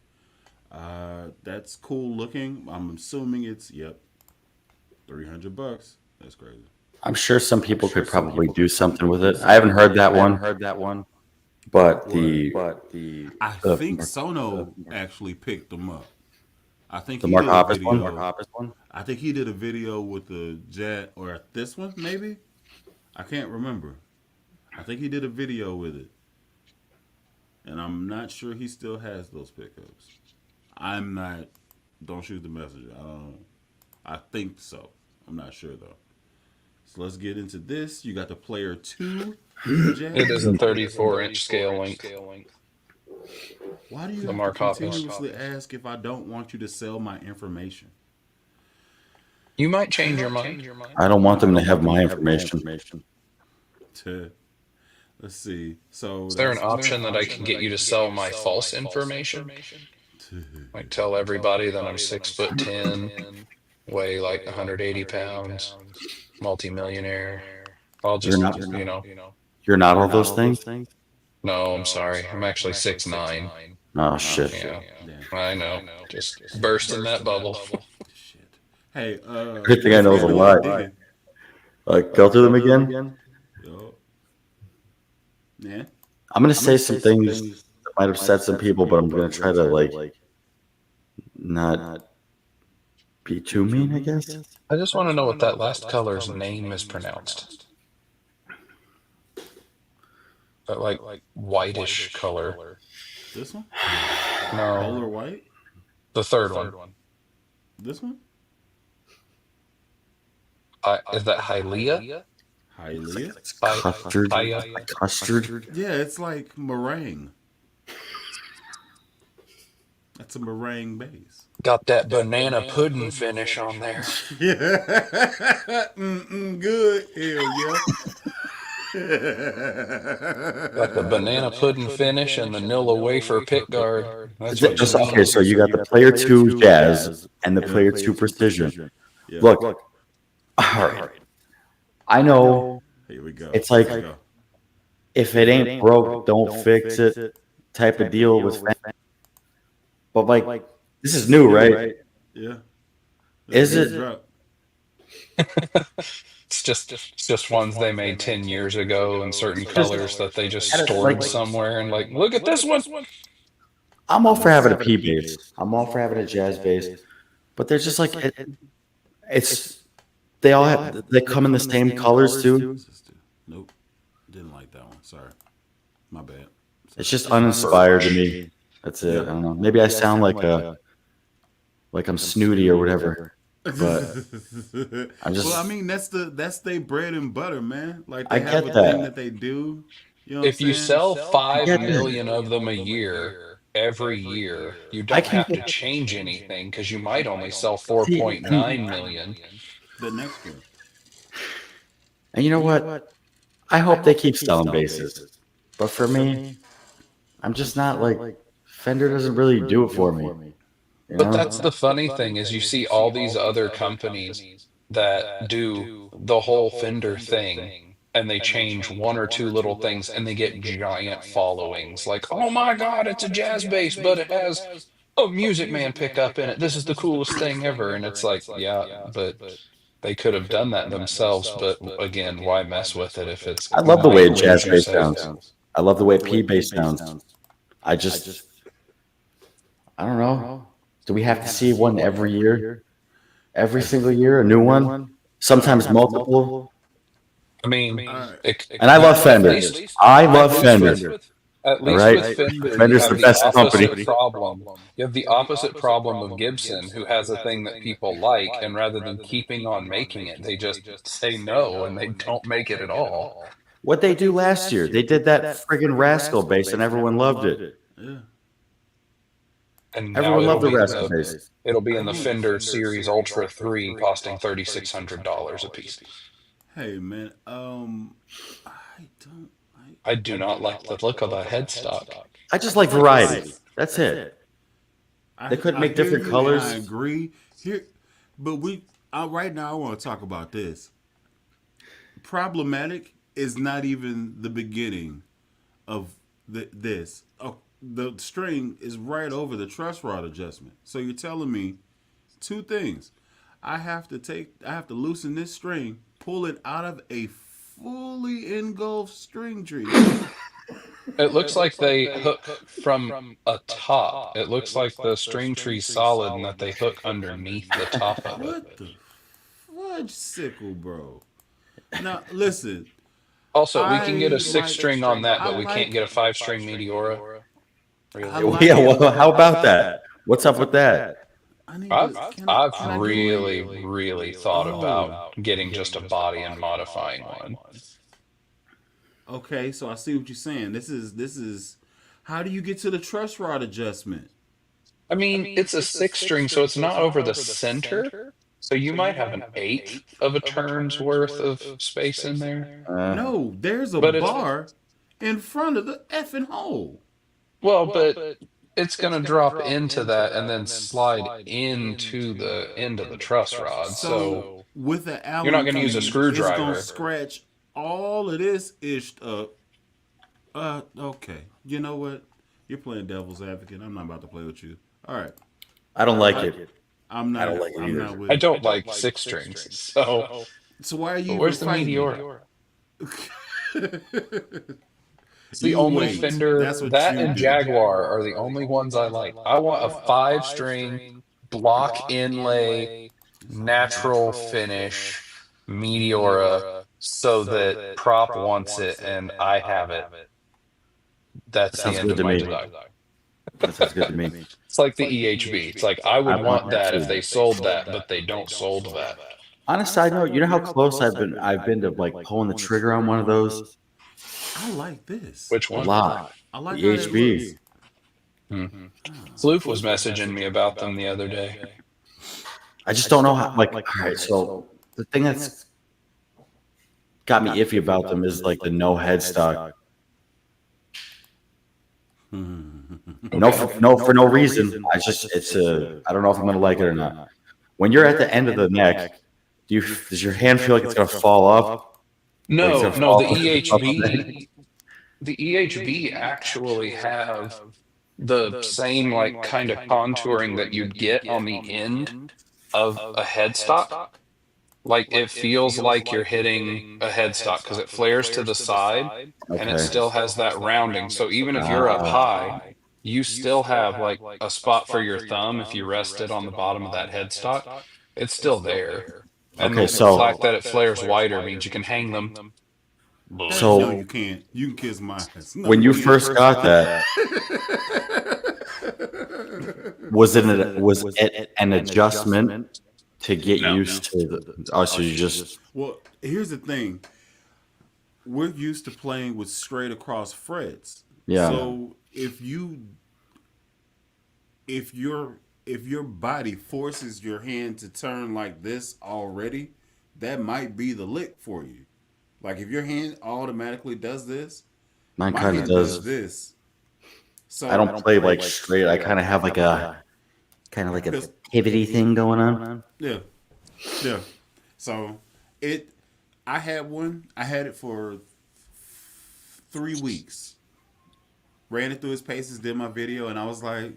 That's cool looking. I'm assuming it's $300. That's crazy. I'm sure some people could probably do something with it. I haven't heard that one, but I think Sono actually picked them up. I think the he Mark did a Hoppus video. one. I think he did a video with the Jet or this one maybe. I can't remember. I think he did a video with it, and I'm not sure he still has those pickups. I'm not. Don't shoot the messenger. I think so. I'm not sure though. So let's get into this. You got the player two. It is a 34-inch scale length. Why do you The have Mark to Hoppus. continuously ask if I don't want you to sell my information? You might change your mind. I don't want them to have my information. Let's see. So Is there an option that I can get you to sell my false information? Like tell everybody that I'm 6'10", weigh like 180 pounds, multimillionaire. I'll You're just, not. you know, You're not all those things. no, I'm sorry. I'm actually 6'9". Oh shit! Yeah, Damn. I know. Just bursting that bubble. Shit. Hey, Good thing I know the lie. Go through them again. Yo. Yeah. I'm gonna say some things that might upset some people, but I'm gonna try to not be too mean, I guess. I just want to know what that last color's name is pronounced. That like whitish color. This one? No, Polar white? the third one. This one? Is that Hylia? Hylia? Custard. Hylia? Custard. Yeah, it's like meringue. That's a meringue base. Got that banana pudding finish on there. Yeah. Good. Hell Got the banana pudding finish and vanilla wafer pick guard. That's what you Okay, need. so you got the player 2 jazz and the player 2 precision. Yeah. Look, all right. I know Here we go. it's like Here we go. if it ain't broke, don't fix it type of deal with Fender. But this is new, right? Yeah. Is it? Drop. It's just ones they made 10 years ago in certain colors that they just stored somewhere and like, look at this one. I'm all for having a P bass. I'm all for having a jazz bass. But they're just it's they all have they come in the same colors too. Nope. Didn't like that one. Sorry. My bad. It's just uninspired to me. That's it. I don't know. Maybe I sound like I'm snooty or whatever. But I'm just. Well, I mean, that's their bread and butter, man. Like I they have get a that. thing that they do. You know what If I'm you saying? sell 5 get million of them a year, every year, you don't have to change anything because you might only sell 4.9 million. The next one. And you know what? I hope they keep selling basses. But for me, I'm just not Fender doesn't really do it for me. You But know? that's the funny thing is you see all these other companies that do the whole Fender thing and they change one or two little things and they get giant followings. Like, oh my God, it's a jazz bass, but it has a Music Man pickup in it. This is the coolest thing ever. And it's like, yeah, but they could have done that themselves. But again, why mess with it if it's I love the way might jazz lose you bass sales? sounds. I love the way P bass sounds. I don't know. Do we have to see one every year? Every single year, a new one? Sometimes multiple. I mean, All right. And I love at Fender. least I at love least Fender. with at All least with right. Fender, you Fender's the have the best company. opposite problem. You have the opposite problem of Gibson, who has a thing that people like, and rather than keeping on making it, they just say no and they don't make it at all. What they do last year, they did that friggin' Rascal bass and everyone loved it. Yeah. And now Everyone loved the Rascal bass. it'll be in the I Fender Series Ultra 3 costing $3,600 a piece. Hey man, I don't like. I do not like the look of a headstock. I just like variety. That's it. I, They couldn't I make hear different you colors. And I agree here, but right now I want to talk about this. Problematic is not even the beginning of this. Oh, the string is right over the truss rod adjustment. So you're telling me two things. I have to loosen this string, pull it out of a fully engulfed string tree. It looks like they hook from a top. It looks like the string tree's solid and that they hook underneath the top of it. What the fudge sickle, bro? Now listen, Also, we can get a I six like string on that, I but we can't like get a 5 string Meteora. I Really? like Yeah, it. well, how about that? What's up with that? I need I've to. I've Can I get really, really thought Oh, about getting just a body and modifying one. okay. So I see what you're saying. This is. How do you get to the truss rod adjustment? I mean, it's a 6 string, so it's not over the center. So you might have an eighth of a turn's worth of space in there. No, there's a But it's bar in front of the effing hole. well, but it's going to drop into that and then slide into the end of the truss rod. So So with the you're not Allen going to use a key, it's gonna screwdriver. scratch all of this ish up. Okay. You know what? You're playing devil's advocate. I'm not about to play with you. All right. I don't like it. I'm not. I don't like it I'm either. not with I it. don't like 6 strings. So why are you But even where's the fighting? Meteora? It's the You only wait. Fender. That's what That you and do. Jaguar are the only ones I like. I want a 5 string block inlay, natural finish Meteora so that Prop wants it and I have it. That's the Sounds end good of to my me. desire. That sounds good to me. It's like the EHB. It's like I would I want want that that if too. they sold that, but they don't sold that. On a side note, you know how close I've been to like pulling the trigger on one of those? I like this. Which A one? lot. I like The how that HB. looks. Hmm. Floof was messaging me about them the other day. I just don't know how. Like, all right, so the thing that's got me iffy about them is like the no headstock. No, for no reason. I don't know if I'm gonna like it or not. When you're at the end of the neck, does your hand feel like it's gonna fall off? No, Like, no, the off the neck? EHB actually have the same like kind of contouring that you'd get on the end of a headstock. Like it feels like you're hitting a headstock because it flares to the side and it Okay. still has that rounding. So even if you're up high, you still have like a spot for your thumb if you rest it on the bottom of that headstock. It's still there. And Okay, the fact so that it flares wider means you can hang them. No, so you can't. You can kiss my ass. No, when you can't. first got that, was it an adjustment to get No. used to the? Oh, so you just Well, here's the thing. We're used to playing with straight across frets. Yeah. So if your body forces your hand to turn like this already, that might be the lick for you. Like if your hand automatically does this, mine my kind of hand does does. this. So I don't play like straight. I kind of have like a Kind of like a 'Cause- pivoty thing going on. yeah, yeah. So I had one. I had it for 3 weeks. Ran it through his paces, did my video, and I was like,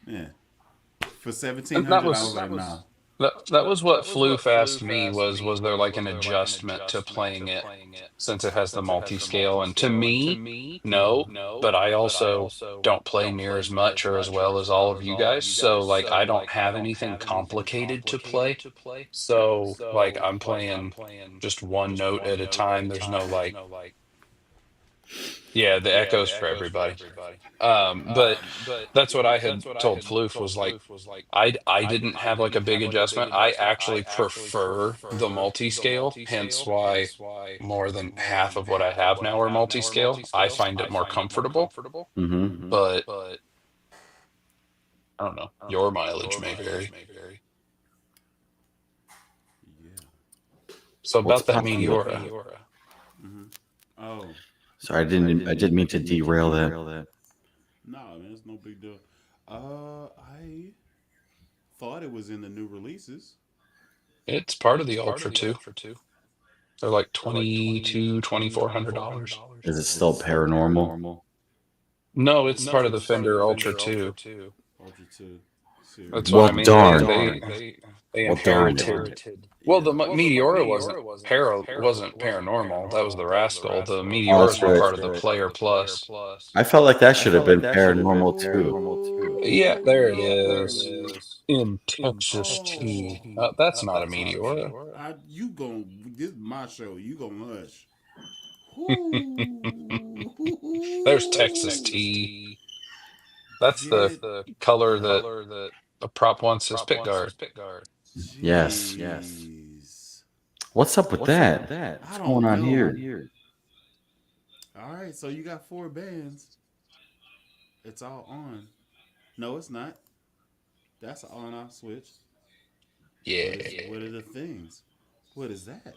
yeah. For And 1,700, I was like, nah. that was what flew fast me was there like an adjustment to playing it since it has the multi-scale? And to me, no, but I also don't play near as much or as well as all of you guys. So like I don't have anything complicated to play. So like I'm playing just one note at a time. There's no like, yeah, the echoes for everybody. But that's what I had told Floof was like, I didn't have like a big adjustment. I actually prefer the multi-scale, hence why more than half of what I have now are multi-scale. I find it more comfortable, Mm-hmm. but I don't know. Your mileage may vary. Yeah. So What's about that popping up? Meteora, Mm-hmm. Oh, Sorry, I didn't mean to derail that. no, man, it's no big deal. I thought it was in the new releases. it's part of the Ultra too. They're like 22, $2,400. Is it still paranormal? No, it's part of the Fender Ultra 2. Ultra 2 That's series. what Well, I mean. darn. They Well, darn. inherited. Well, Yeah. the Meteora wasn't paranormal. That was the Rascal. The Oh, Meteora's that's were right. part of the Player Plus. I felt like that should have been paranormal too. Yeah, there it is. Oh, In Texas oh. T. That's not a Meteora. You gon' this is my show. You gon' hush. Whoo. There's Texas T. That's Get the color that the prop wants as pick guard. Yes. jeez. What's up with that? I What's don't going on know. here? All right, so you got 4 bands. It's all on. No, it's not. That's an on-off switch. Yeah, What are the things? What is that?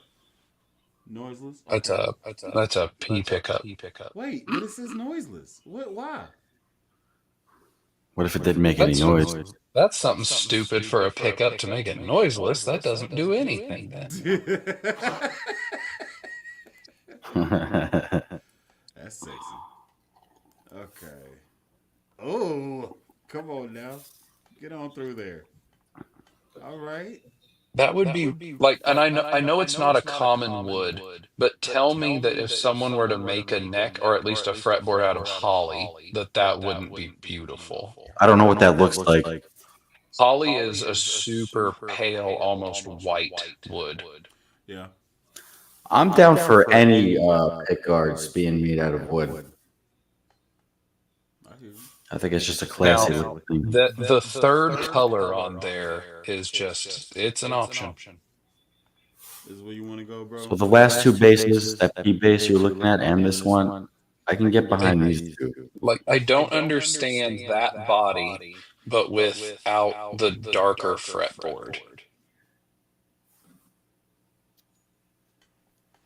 Noiseless. that's Okay. a P pickup. Wait, but it says noiseless. What? Why? What if it didn't make any noise? That's something stupid for a pickup to make it noiseless. That doesn't do anything then. That's sexy. Okay. Oh, come on now. Get on through there. All right. That would be like, and I know it's not a common wood, but tell me that if someone were to make a neck or at least a fretboard out of holly, that wouldn't be beautiful. I don't know what that looks like. Holly is a super pale, almost white wood. Yeah. I'm down for any pick guards being made out of wood. I hear you. I think it's just a classy Now, little thing. the third color on there is just, it's an option. This is where you want to go, bro? So the last two bases, that P bass you're looking at and this one, I can get behind these two. Like, I don't understand that body, but without the darker fretboard.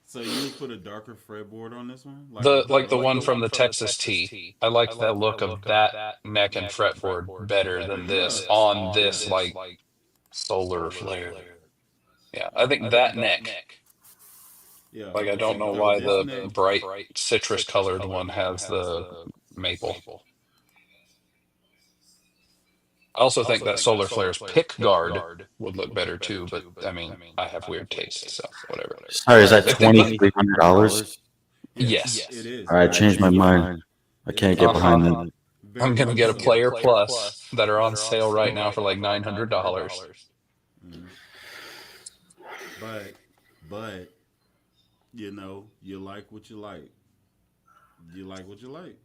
So you would put a darker fretboard on this one? The one from the Texas T. I like the look of that neck and fretboard better than this on this like solar flare. Yeah, I think that neck. Yeah. Like I don't know So why this the neck- bright citrus colored one has the maple. I also think that Solar Flare's pick guard would look better too, but I mean, I have weird taste, so whatever. Sorry, is that $2,300? Yes. It is. All right, I changed my mind. I can't get behind that. I'm gonna get a Player Plus that are on sale right now for like $900. Mhm. But you know, you like what you like. You like what you like.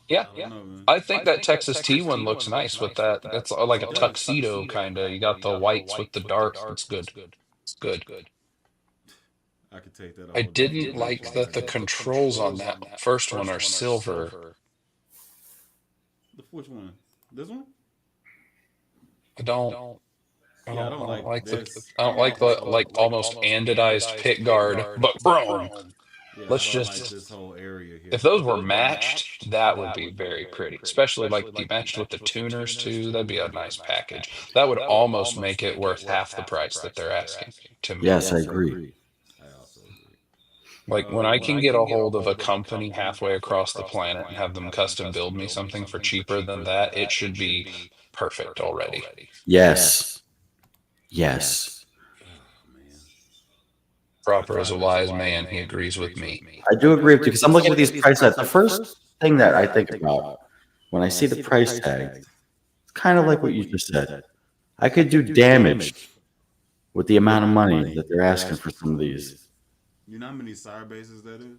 Yeah, I don't know, man. I think that Texas T one looks nice with that. That's like a tuxedo kind of. You got the whites with the darks. It's good. It's good. I could take that. I didn't like that the controls on that first one are silver. Which one? This one? I don't like like the this. I don't like the like almost andidized pick guard, but chrome. Yeah, Let's I don't like just this whole area here. if those were matched, that would be very pretty. Especially like if you matched with the tuners too, that'd be a nice package. That would almost make it worth half the price that they're asking to me. Yes, I agree. I also agree. Like when I can get a hold of a company halfway across the planet and have them custom build me something for cheaper than that, it should be perfect already. Yes. Yes. Oh man. Proper as a wise man, he agrees with me. I do agree with you because I'm looking at these price tags. The first thing that I think about when I see the price tag, it's kind of like what you just said. I could do damage with the amount of money that they're asking for some of these. You know how many sire bases that is?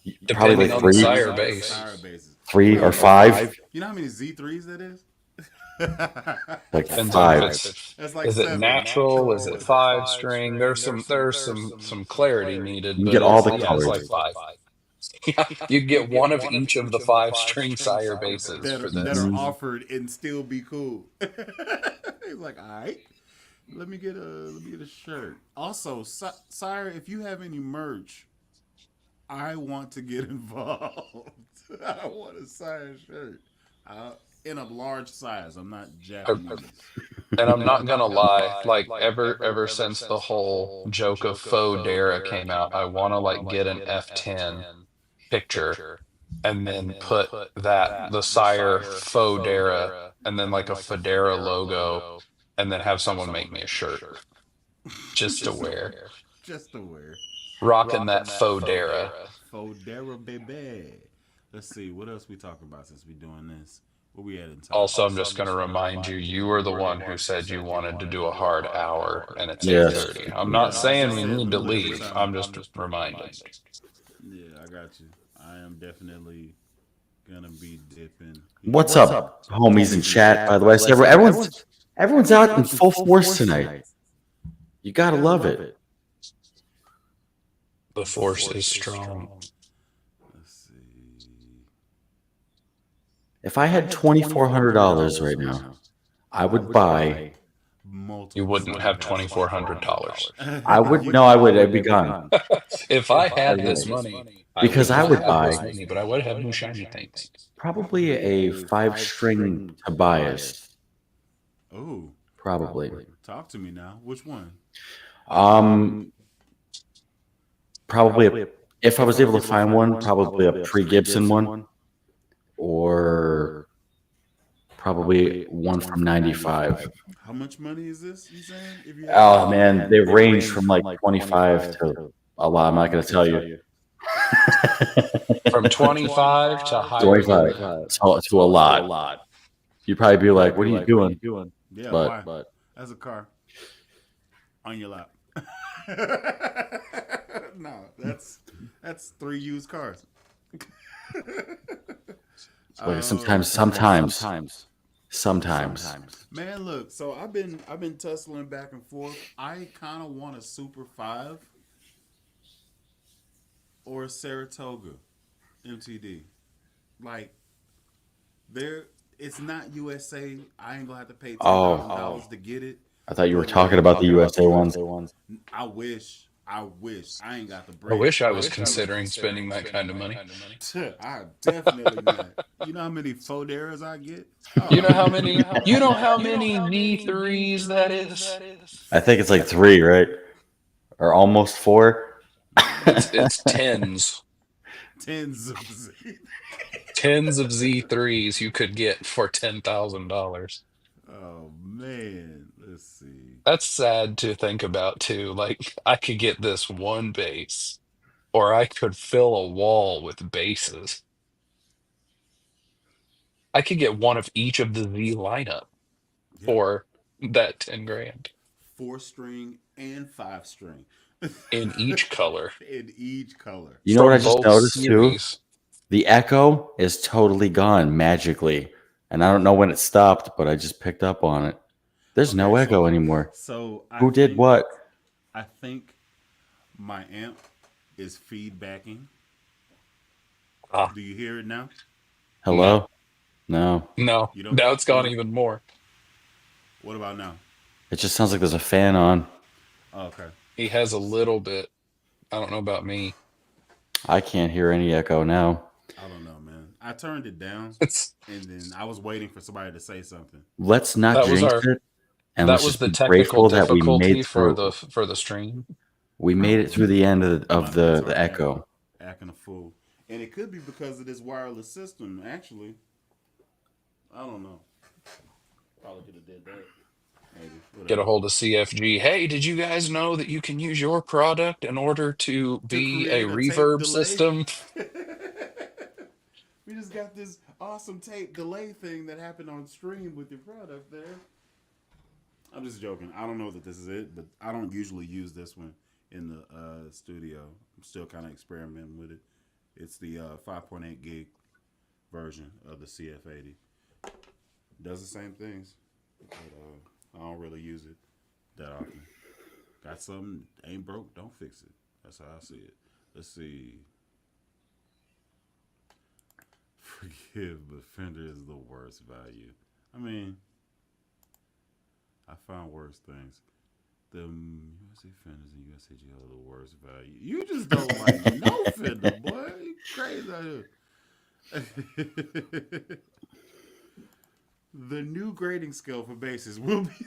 Probably Depending like on the three, sire base. Sire bases. 3 or 5, You know how many Z3s that is? like Depends on if 5. it's That's like is it 7. natural? Is it 5 string? There's some clarity needed, You but get all the it's colors. like 5. You get one of each of the 5 string sire bases for that this. are offered and still be cool. He's like, all right, let me get a shirt. Also, sire, if you have any merch, I want to get involved. I want a sire shirt in a large size. I'm not Japanese. And I'm not gonna lie, like ever since the whole joke of faux Dara came out, I wanna like get an F10 picture and then put the sire faux Dara and then like a Federa logo and then have someone make me a shirt just to wear. Just to wear. Rocking that faux Dara. Fodera baby. Let's see what else we talking about since we doing this. Where we at in time? Also, I'm just gonna remind you, you were the one who said you wanted to do a hard hour and it's Yes. 8:30. I'm Yeah, not saying I we said need to whenever leave. time. I'm just reminding. Yeah, I got you. I am definitely gonna be dipping. What's up, homies in chat? By the way, so everyone's out in full force tonight. You gotta love it. The force is strong. Let's see. If I had $2,400 right now, I would buy. Multiple You wouldn't have podcasts. $2,400. I would no, I would. I'd be gone If I had this money, because I would buy money, but I would have new shiny things. probably a 5-string Tobias. Oh, Probably. talk to me now. Which one? Probably if I was able to find one, probably a pre-Gibson one, or probably one from '95. How much money is this? You saying? If you Oh man, they range from like 25 to a lot. I'm not going to tell you. From 25 to higher 25 than to a lot. You'd probably be like, "What are you doing?" Yeah, But why? As a car on your lap. No, that's 3 used cars. like, sometimes. Man, look. So I've been tussling back and forth. I kind of want a Super 5 or a Saratoga MTD. Like, it's not USA. I ain't gonna have to pay $10,000 to get it. I thought you were talking about the USA ones. I wish. I ain't got the I bread. wish I was considering spending that kind of money. I definitely not. You know how many Foderas I get? Oh, You know how many V3s that is? I think it's like 3, right? Or almost 4. It's tens. tens of Z. Tens of Z3s you could get for $10,000. Oh man, let's see. That's sad to think about too. Like I could get this one bass, or I could fill a wall with basses. I could get one of each of the Z lineup for that 10 grand 4-string and 5-string in each color. in each color. You know what I From just both noticed too? series. The echo is totally gone magically, and I don't know when it stopped, but I just picked up on it. There's no echo anymore. So Who did what? I think my amp is feedbacking. Ah. Do you hear it now? Hello? No. No, You don't- now it's gone you don't- even more. What about now? It just sounds like there's a fan on. Oh, okay. He has a little bit. I don't know about me. I can't hear any echo now. I don't know, man. I turned it down, It's and then I was waiting for somebody to say something. Let's not that was jinx our it, and that let's was just the be technical grateful that we made difficulty through. for the stream. We made it through the end of My things the are echo. acting a fool, and it could be because of this wireless system. Actually, I don't know. Probably could have did that. Maybe Get a whatever. hold of CFG. Hey, did you guys know that you can use your product in order to To be a create a tape reverb delay. system? We just got this awesome tape delay thing that happened on stream with your product there. I'm just joking. I don't know that this is it, but I don't usually use this one in the studio. I'm still kind of experimenting with it. It's the 5.8 gig version of the CF80. Does the same things, but I don't really use it that often. Got something ain't broke, don't fix it. That's how I see it. Let's see. Forgive, but Fender is the worst value. I mean, I found worse things. The USA Fenders and USAG are the worst value. You just don't like no Fender, boy. You crazy out here. The new grading scale for basses will be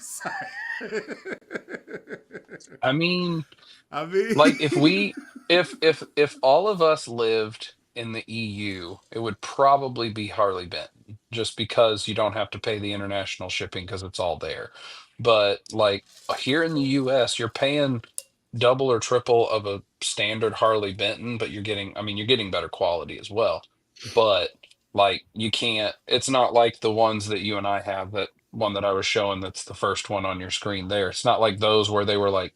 I mean, I like if mean, we if all of us lived in the EU, it would probably be Harley Benton, just because you don't have to pay the international shipping because it's all there. But like here in the US, you're paying double or triple of a standard Harley Benton, but you're getting, I mean, you're getting better quality as well. But like you can't, it's not like the ones that you and I have, that one that I was showing that's the first one on your screen there. It's not like those where they were like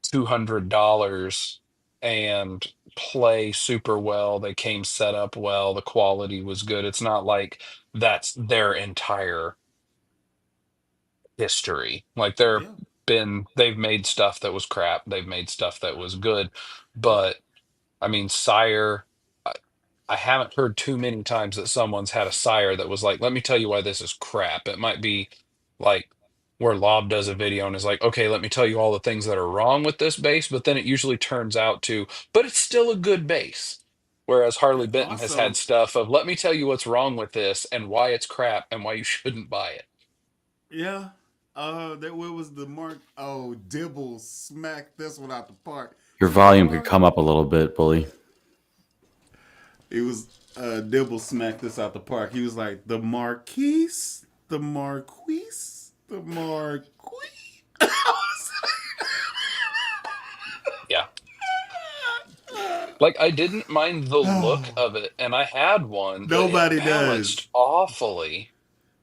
$200 and play super well. They came set up well. The quality was good. It's not like that's their entire history. Like yeah, they've made stuff that was crap. They've made stuff that was good. But I mean, Sire, I haven't heard too many times that someone's had a Sire that was like, let me tell you why this is crap. It might be like where Lob does a video and is like, okay, let me tell you all the things that are wrong with this bass, but then it usually turns out to, but it's still a good bass. Whereas Harley Benton has had also, stuff of, let me tell you what's wrong with this and why it's crap and why you shouldn't buy it. yeah. That what was the mark? Oh, Dibble smacked this one out the park. Your See that volume could mark? come up a little bit, Bully. It was Dibble smacked this out the park. He was like, the Marquise, the Marquise, the Marquise. Yeah. Like I didn't mind the look of it, and I had one, but it Nobody does. balanced awfully.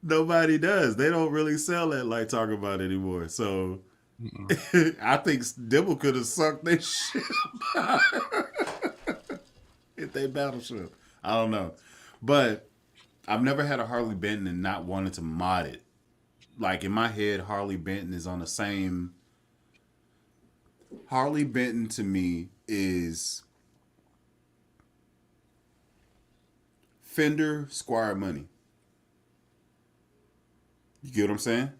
Nobody does. They don't really sell that like talk about anymore. So Mm-mm. I think Dibble could have sunk their ship if they battleship. I don't know, but I've never had a Harley Benton and not wanted to mod it. Like in my head, Harley Benton is on the same. Harley Benton to me is Fender Squire Money. You get what I'm saying?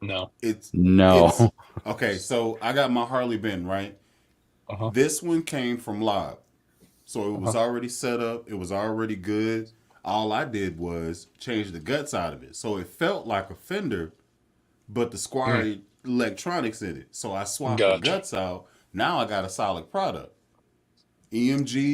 No. It's it's No. okay. So I got my Harley Benton right. Uh-huh. This one came from Lob, so it was Uh-huh. already set up. It was already good. All I did was change the guts out of it, so it felt like a Fender, but the Mm, Squire electronics in it. So I swapped the gotcha. guts out. Now I got a solid product.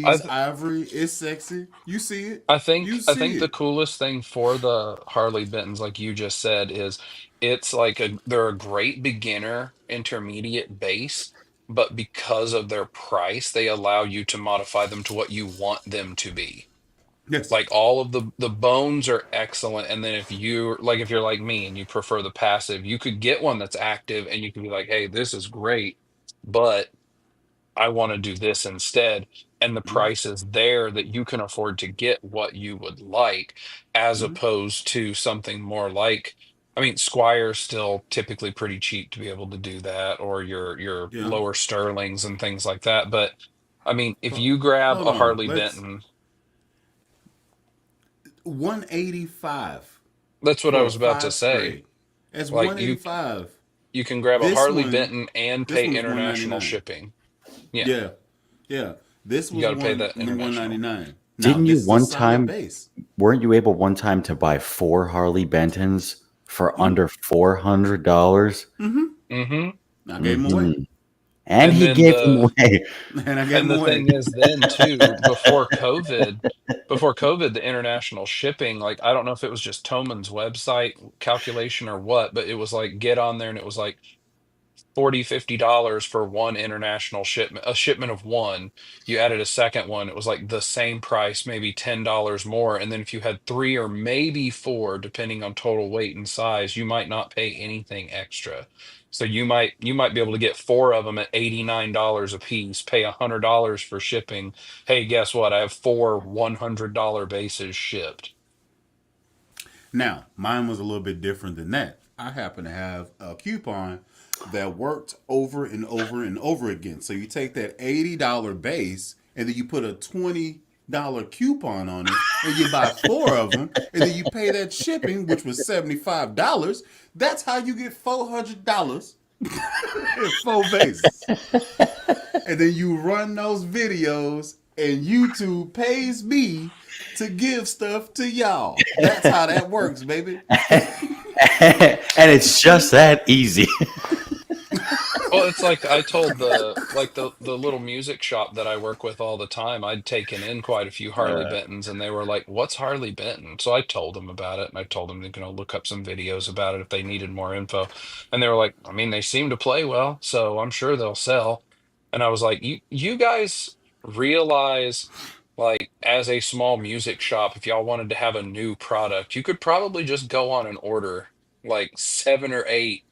I EMG's th Ivory is sexy. You see it. I You think I see think the it. coolest thing for the Harley Benton's, like you just said, is it's like they're a great beginner intermediate bass, but because of their price, they allow you to modify them to what you want them to be. Yes. Like all of the bones are excellent, and then if you're like me and you prefer the passive, you could get one that's active and you can be like, hey, this is great, but I want to do this instead. And the Mm-hmm. price is there that you can afford to get what you would like, as Mm-hmm. opposed to something more like, I mean, Squire's still typically pretty cheap to be able to do that, or your Yeah. lower Sterlings and things like that. But I mean, if you grab Hold a on. Harley Let's Benton, 185 that's what I for a was about to five say. string. That's Like 185. you can grab a This Harley one, Benton and this pay one's international 199. shipping. Yeah. Yeah. Yeah, this You was got to pay that the international. 199. Now Didn't you this is a one solid time? base. Weren't you able one time to buy four Harley Bentons for under $400? Hmm. I gave them away, Hmm. And And he then gave them away. and I gave and them the away. thing is then too, before COVID, the international shipping, like I don't know if it was just Thoman's website calculation or what, but it was like get on there and it was like 40, $50 for one international shipment, a shipment of one. You added a second one, it was like the same price, maybe $10 more. And then if you had three or maybe four, depending on total weight and size, you might not pay anything extra. So you might be able to get four of them at $89 a piece, pay $100 for shipping. Hey, guess what? I have four $100 bases shipped. Now mine was a little bit different than that. I happen to have a coupon that worked over and over and over again. So you take that $80 base and then you put a $20 coupon on it and you buy four of them and then you pay that shipping, which was $75. That's how you get $400 in four bases. And then you run those videos and YouTube pays me to give stuff to y'all. That's how that works, baby. And it's just that easy. Well, it's like I told the little music shop that I work with all the time. I'd taken in quite a few Harley Bentons, and they were like, "What's Harley Benton?" So I told them about it, and I told them to look up some videos about it if they needed more info. And they were like, "I mean, they seem to play well, so I'm sure they'll sell." And I was like, "You guys realize?" Like, as a small music shop, if y'all wanted to have a new product, you could probably just go on and order like seven or eight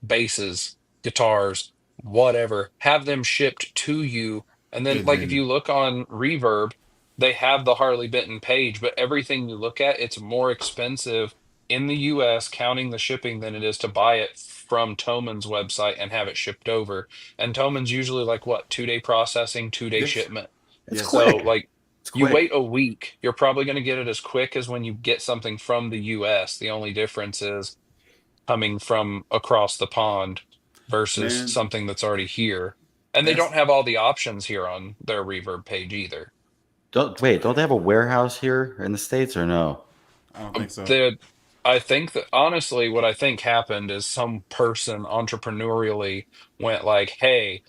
basses, guitars, whatever, have them shipped to you. And then, And like, if then you look on Reverb, they have the Harley Benton page, but everything you look at, it's more expensive in the US, counting the shipping, than it is to buy it from Thoman's website and have it shipped over. And Thoman's usually like what, 2 day processing, 2 day yes, shipment. It's yes, So, quick. like, It's you quick. wait a week, you're probably going to get it as quick as when you get something from the US. The only difference is coming from across the pond versus man. something that's already here. And they don't That's have all the options here on their Reverb page either. Don't they have a warehouse here in the States or no? I don't think so. The I think that honestly, what I think happened is some person entrepreneurially went like, "Hey,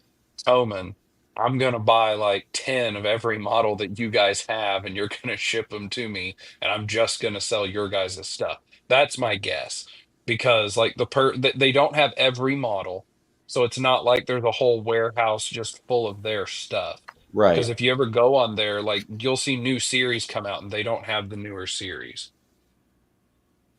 Omen, I'm gonna buy like 10 of every model that you guys have, and you're gonna ship them to me, and I'm just gonna sell your guys' stuff." That's my guess. Because like they don't have every model, so it's not like there's a whole warehouse just full of their stuff. Because Right. if you ever go on there, like you'll see new series come out and they don't have the newer series.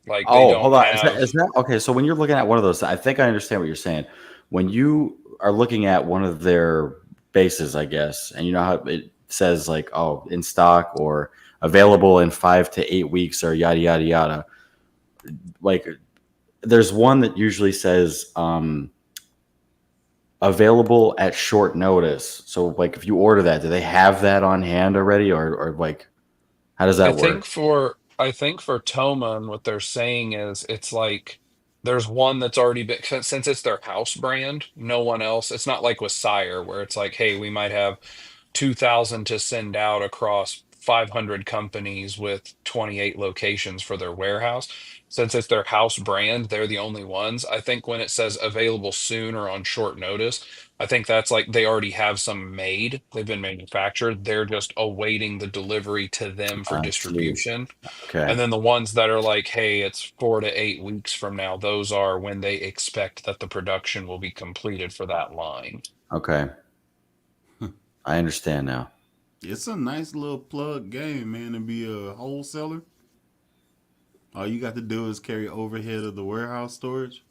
Like they Oh, don't hold on. Is have. that okay? So when you're looking at one of those, I think I understand what you're saying. When you are looking at one of their bases, I guess, and you know how it says like, oh, in stock or available in 5 to 8 weeks or yada yada yada. Like, there's one that usually says available at short notice. So, like, if you order that, do they have that on hand already, or like, how does I that think work? for I think for Toma, what they're saying is it's like there's one that's already been since it's their house brand, no one else. It's not like with Sire where it's like, hey, we might have 2,000 to send out across 500 companies with 28 locations for their warehouse. Since it's their house brand, they're the only ones. I think when it says available soon or on short notice, I think that's like they already have some made. They've been manufactured. They're just awaiting the delivery to them for I see. distribution. Okay. And then the ones that are like, hey, it's 4 to 8 weeks from now, those are when they expect that the production will be completed for that line. Okay. I understand now. it's a nice little plug game, man, to be a wholesaler. All you got to do is carry overhead of the warehouse storage.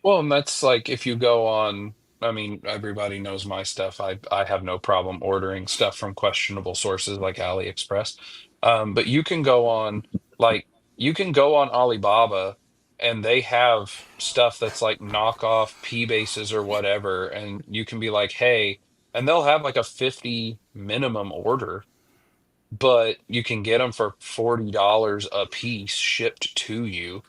Well, and that's like if you go on, I mean, everybody knows my stuff. I have no problem ordering stuff from questionable sources like AliExpress. But you can go on like you can go on Alibaba and they have stuff that's like knockoff P bases or whatever, and you can be like, hey, and they'll have like a 50 minimum order, but you can get them for $40 a piece shipped to you.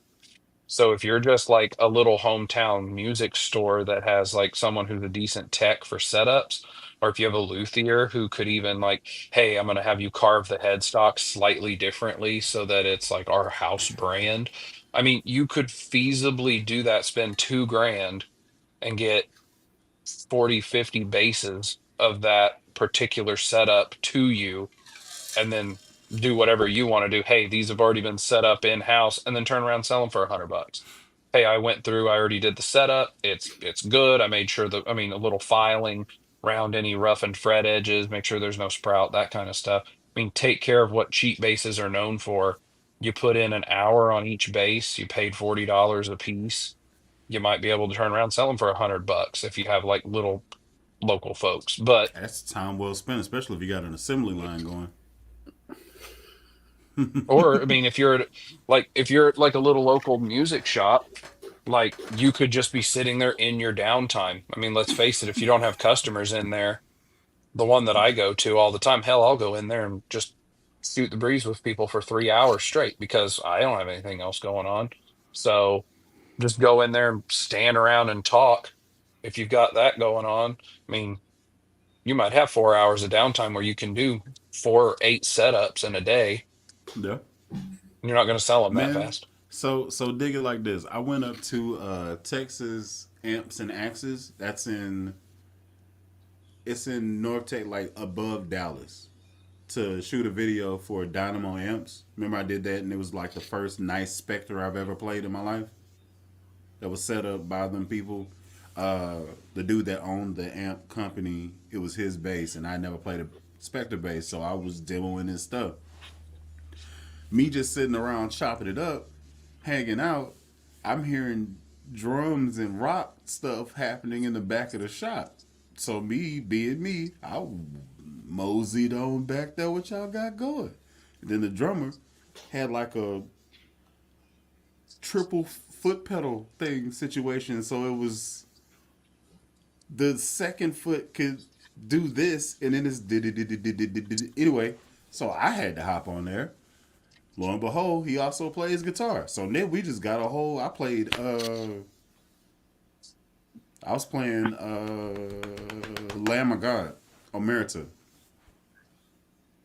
So if you're just like a little hometown music store that has like someone who's a decent tech for setups, or if you have a luthier who could even like, hey, I'm gonna have you carve the headstock slightly differently so that it's like our house brand. I mean, you could feasibly do that, spend 2 grand and get 40, 50 bases of that particular setup to you, and then do whatever you want to do. Hey, these have already been set up in house, and then turn around and sell them for $100. Hey, I went through, I already did the setup. It's good. I made sure that, I mean, a little filing around any rough and fret edges, make sure there's no sprout, that kind of stuff. I mean, take care of what cheap bases are known for. You put in an hour on each base, you paid $40 a piece. You might be able to turn around and sell them for $100 if you have like little local folks. But That's time well spent, especially if you got an assembly line going. or I mean, if you're like a little local music shop, like you could just be sitting there in your downtime. I mean, let's face it, if you don't have customers in there, the one that I go to all the time, hell, I'll go in there and just shoot the breeze with people for 3 hours straight because I don't have anything else going on. So just go in there and stand around and talk. If you've got that going on, I mean, you might have 4 hours of downtime where you can do 4 or 8 setups in a day. Yeah. And you're not going to sell them that Man, fast. so dig it like this. I went up to Texas Amps and Axes. It's in North Tech, like above Dallas, to shoot a video for Dynamo Amps. Remember I did that, and it was like the first nice Spectre I've ever played in my life. That was set up by them people. The dude that owned the amp company, it was his bass, and I never played a Spectre bass, so I was demoing his stuff. Me just sitting around chopping it up, hanging out, I'm hearing drums and rock stuff happening in the back of the shop. So me being me, I moseyed on back there what y'all got going. And then the drummer had like a triple foot pedal thing situation, so it was the second foot could do this, and then it's anyway. So I had to hop on there. Lo and behold, he also plays guitar. So then we just got a whole. I was playing Lamb of God, Omerta.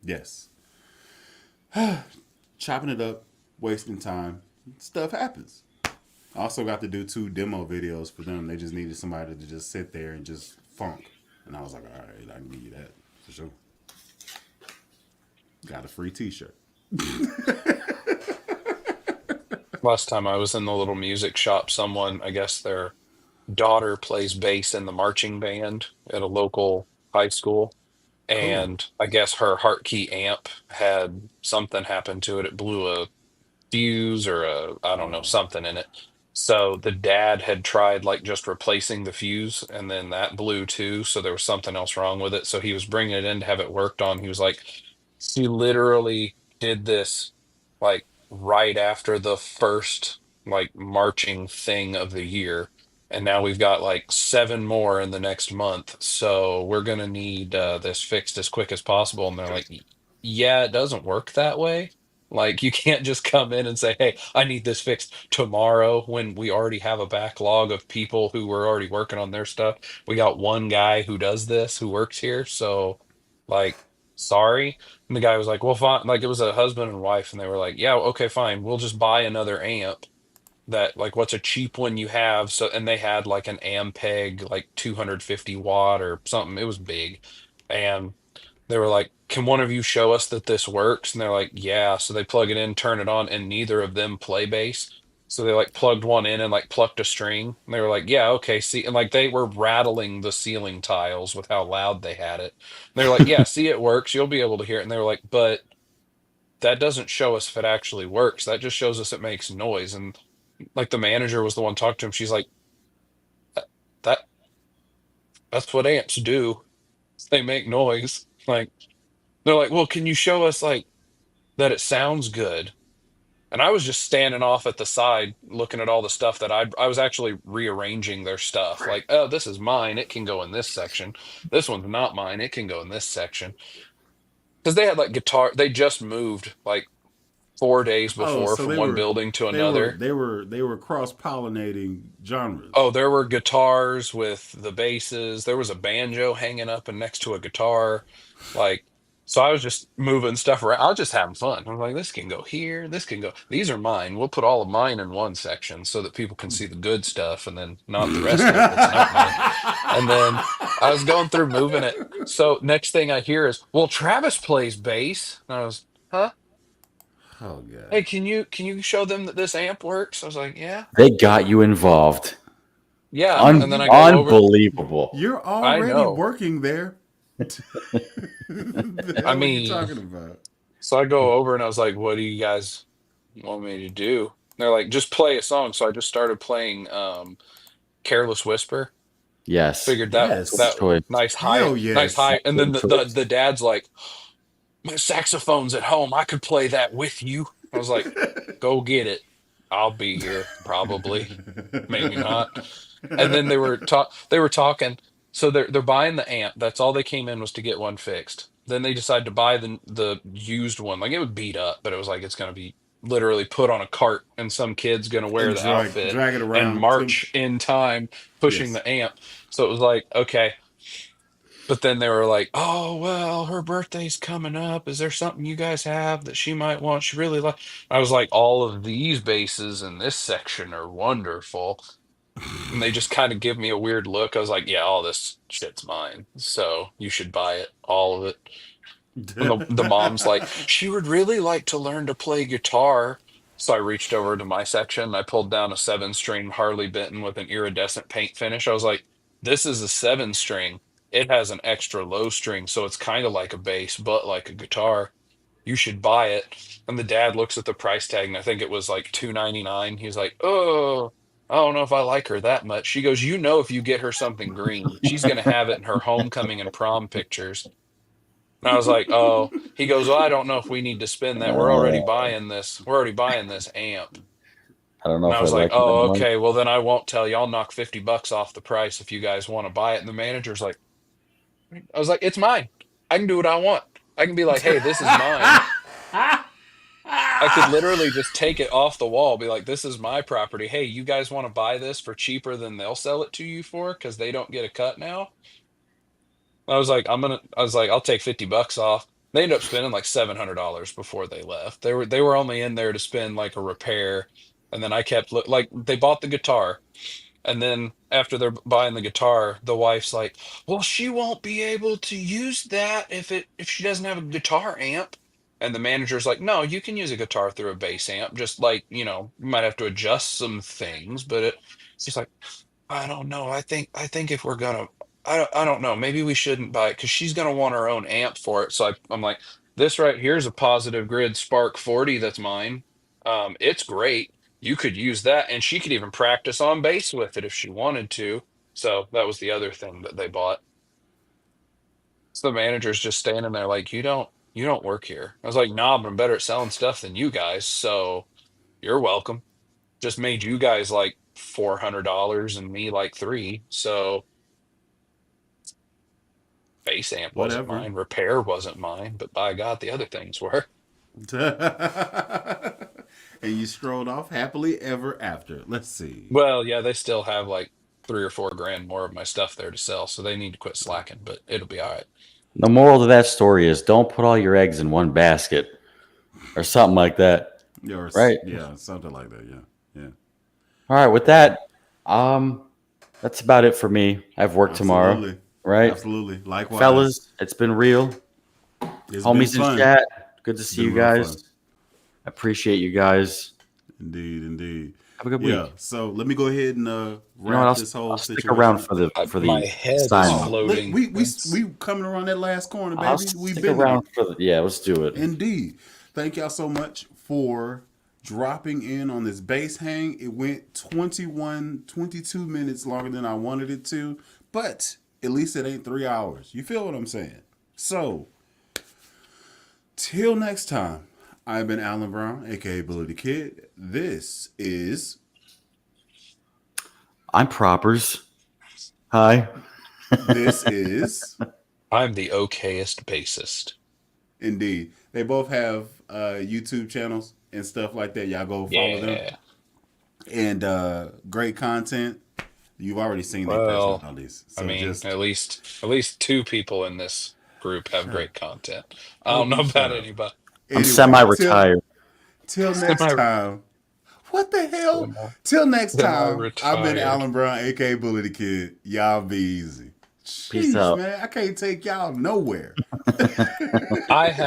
Yes. Chopping it up, wasting time. Stuff happens. I also got to do 2 demo videos for them. They just needed somebody to just sit there and just funk. And I was like, all right, I can give you that for sure. Got a free t-shirt. Last time I was in the little music shop, someone, I guess their daughter plays bass in the marching band at a local high school. Cool. And I guess her Hartkey amp had something happen to it. It blew a fuse or I don't know, Oh. something in it. So the dad had tried like just replacing the fuse and then that blew too. So there was something else wrong with it. So he was bringing it in to have it worked on. He was like, she literally did this like right after the first like marching thing of the year. And now we've got like 7 more in the next month. So we're going to need this fixed as quick as possible. And they're like, yeah, it doesn't work that way. Like you can't just come in and say, "Hey, I need this fixed tomorrow," when we already have a backlog of people who were already working on their stuff. We got one guy who does this, who works here, so like, sorry. And the guy was like, "Well, fine." Like it was a husband and wife, and they were like, "Yeah, okay, fine. We'll just buy another amp that like what's a cheap one you have." So and they had like an Ampeg like 250 watt or something. It was big, and they were like, "Can one of you show us that this works?" And they're like, "Yeah." So they plug it in, turn it on, and neither of them play bass. So they like plugged one in and like plucked a string. And they were like, "Yeah, okay, see." And like they were rattling the ceiling tiles with how loud they had it. And they were like, "Yeah, see, it works. You'll be able to hear it." And they were like, "But that doesn't show us if it actually works. That just shows us it makes noise." And like the manager was the one talking to him. She's like, "That that's what amps do. They make noise." Like they're like, "Well, can you show us like that it sounds good?" And I was just standing off at the side looking at all the stuff that I was actually rearranging their stuff. Like, "Oh, this is mine. It can go in this section. This one's not mine. It can go in this section." Because they had like guitar, they just moved like 4 days Oh, before so from one building to another. they were cross pollinating genres. Oh, there were guitars with the basses. There was a banjo hanging up and next to a guitar. Like, so I was just moving stuff around. I was just having fun. I was like, this can go here. This can go. These are mine. We'll put all of mine in one section so that people can see the good stuff and then not the rest of it that's not mine. And then I was going through moving it. So next thing I hear is, well, Travis plays bass. And I was, huh? Oh god. Hey, can you show them that this amp works? I was like, yeah. They got you involved. Yeah. You And then I you go over. Unbelievable. you're I already know. working there. The I hell are you mean, talking about? so I go over and I was like, what do you guys want me to do? They're like, just play a song. So I just started playing Careless Whisper. Yes. Figured Good that Yes. choice. Hell nice yes. high. And then Good choice. the dad's like, my saxophone's at home. I could play that with you. I was like, go get it. I'll be here probably, maybe not. And then they were talking. So they're buying the amp. That's all they came in was to get one fixed. Then they decided to buy the used one. Like it was beat up, but it was like it's gonna be literally put on a cart and some kid's gonna wear And the outfit drag it and around to march in time pushing yes. the amp. So it was like, okay. But then they were like, "Oh well, her birthday's coming up. Is there something you guys have that she might want? She really like." I was like, "All of these bases in this section are wonderful," and they just kind of give me a weird look. I was like, "Yeah, all this shit's mine, so you should buy it, all of it." And the mom's like, "She would really like to learn to play guitar." So I reached over to my section and I pulled down a 7 string Harley Benton with an iridescent paint finish. I was like, "This is a 7 string. It has an extra low string, so it's kind of like a bass, but like a guitar. You should buy it." And the dad looks at the price tag, and I think it was like 299. He's like, "Oh, I don't know if I like her that much." She goes, "You know, if you get her something green, she's gonna have it in her homecoming and prom pictures." And I was like, "Oh." He goes, "Well, I don't know if we need to spend that. We're already Uh, buying this. We're already buying this amp." I don't know And I if I was like, like it that "Oh, much. okay. Well, then I won't tell you. I'll knock $50 off the price if you guys want to buy it." And the manager's like, I was like, "It's mine. I can do what I want. I can be like, hey, this is mine." I could literally just take it off the wall, be like, "This is my property. Hey, you guys want to buy this for cheaper than they'll sell it to you for because they don't get a cut now?" I was like, "I'll take $50 off." They ended up spending like $700 before they left. They were only in there to spend like a repair. And then I kept like they bought the guitar. And then after they're buying the guitar, the wife's like, "Well, she won't be able to use that if she doesn't have a guitar amp." And the manager's like, "No, you can use a guitar through a bass amp. Just like, you might have to adjust some things, but it." She's like, "I don't know. I think if we're gonna, I don't know. Maybe we shouldn't buy it because she's gonna want her own amp for it." So I'm like, "This right here's a Positive Grid Spark 40 that's mine. It's great. You could use that, and she could even practice on bass with it if she wanted to." So that was the other thing that they bought. So the manager's just standing there like, you don't work here." I was like, "Nah, but I'm better at selling stuff than you guys, so you're welcome. Just made you guys like $400 and me like three. So base amp wasn't Whatever. mine, repair wasn't mine, but by God, the other things were." And you strolled off happily ever after. Let's see. Well, yeah, they still have like 3 or 4 grand more of my stuff there to sell, so they need to quit slacking, but it'll be all right. The moral of that story is don't put all your eggs in one basket or something like that. Right? Yeah, something like that. Yeah, yeah. All right, with that, that's about it for me. I have work tomorrow. Absolutely, Right? absolutely. Likewise, Fellas, it's been real. it's been Homies in fun. chat, good to It's see been you real guys. fun. I appreciate you guys. Indeed, indeed. Have a good Yeah. week. So let me go ahead and You know what? wrap this whole I'll stick situation around up. for My the head is assignment. Look, floating. we coming around that last corner, I'll baby. We've stick been there. around for the yeah. Let's do it. Indeed. Thank y'all so much for dropping in on this bass hang. It went 21, 22 minutes longer than I wanted it to, but at least it ain't 3 hours. You feel what I'm saying? So, till next time, I've been Alan Brown, aka Billy the Kid. This is I'm Propers. Hi. this is I'm the okayest bassist. indeed. They both have YouTube channels. and stuff like that. Y'all go follow them. Yeah. And great content. You've already seen their Well, personalities, I so mean, just at least two people in this group have shut up. great content. I Oh, don't know you shut about up. anybody. I'm Anyway, semi-retired. till next Semi time. What the hell? semi Till next time. I've been semi-retired. Alan Brown, aka Bully the Kid. Y'all be easy. Peace Sheesh, out. man. I can't take y'all nowhere. I have.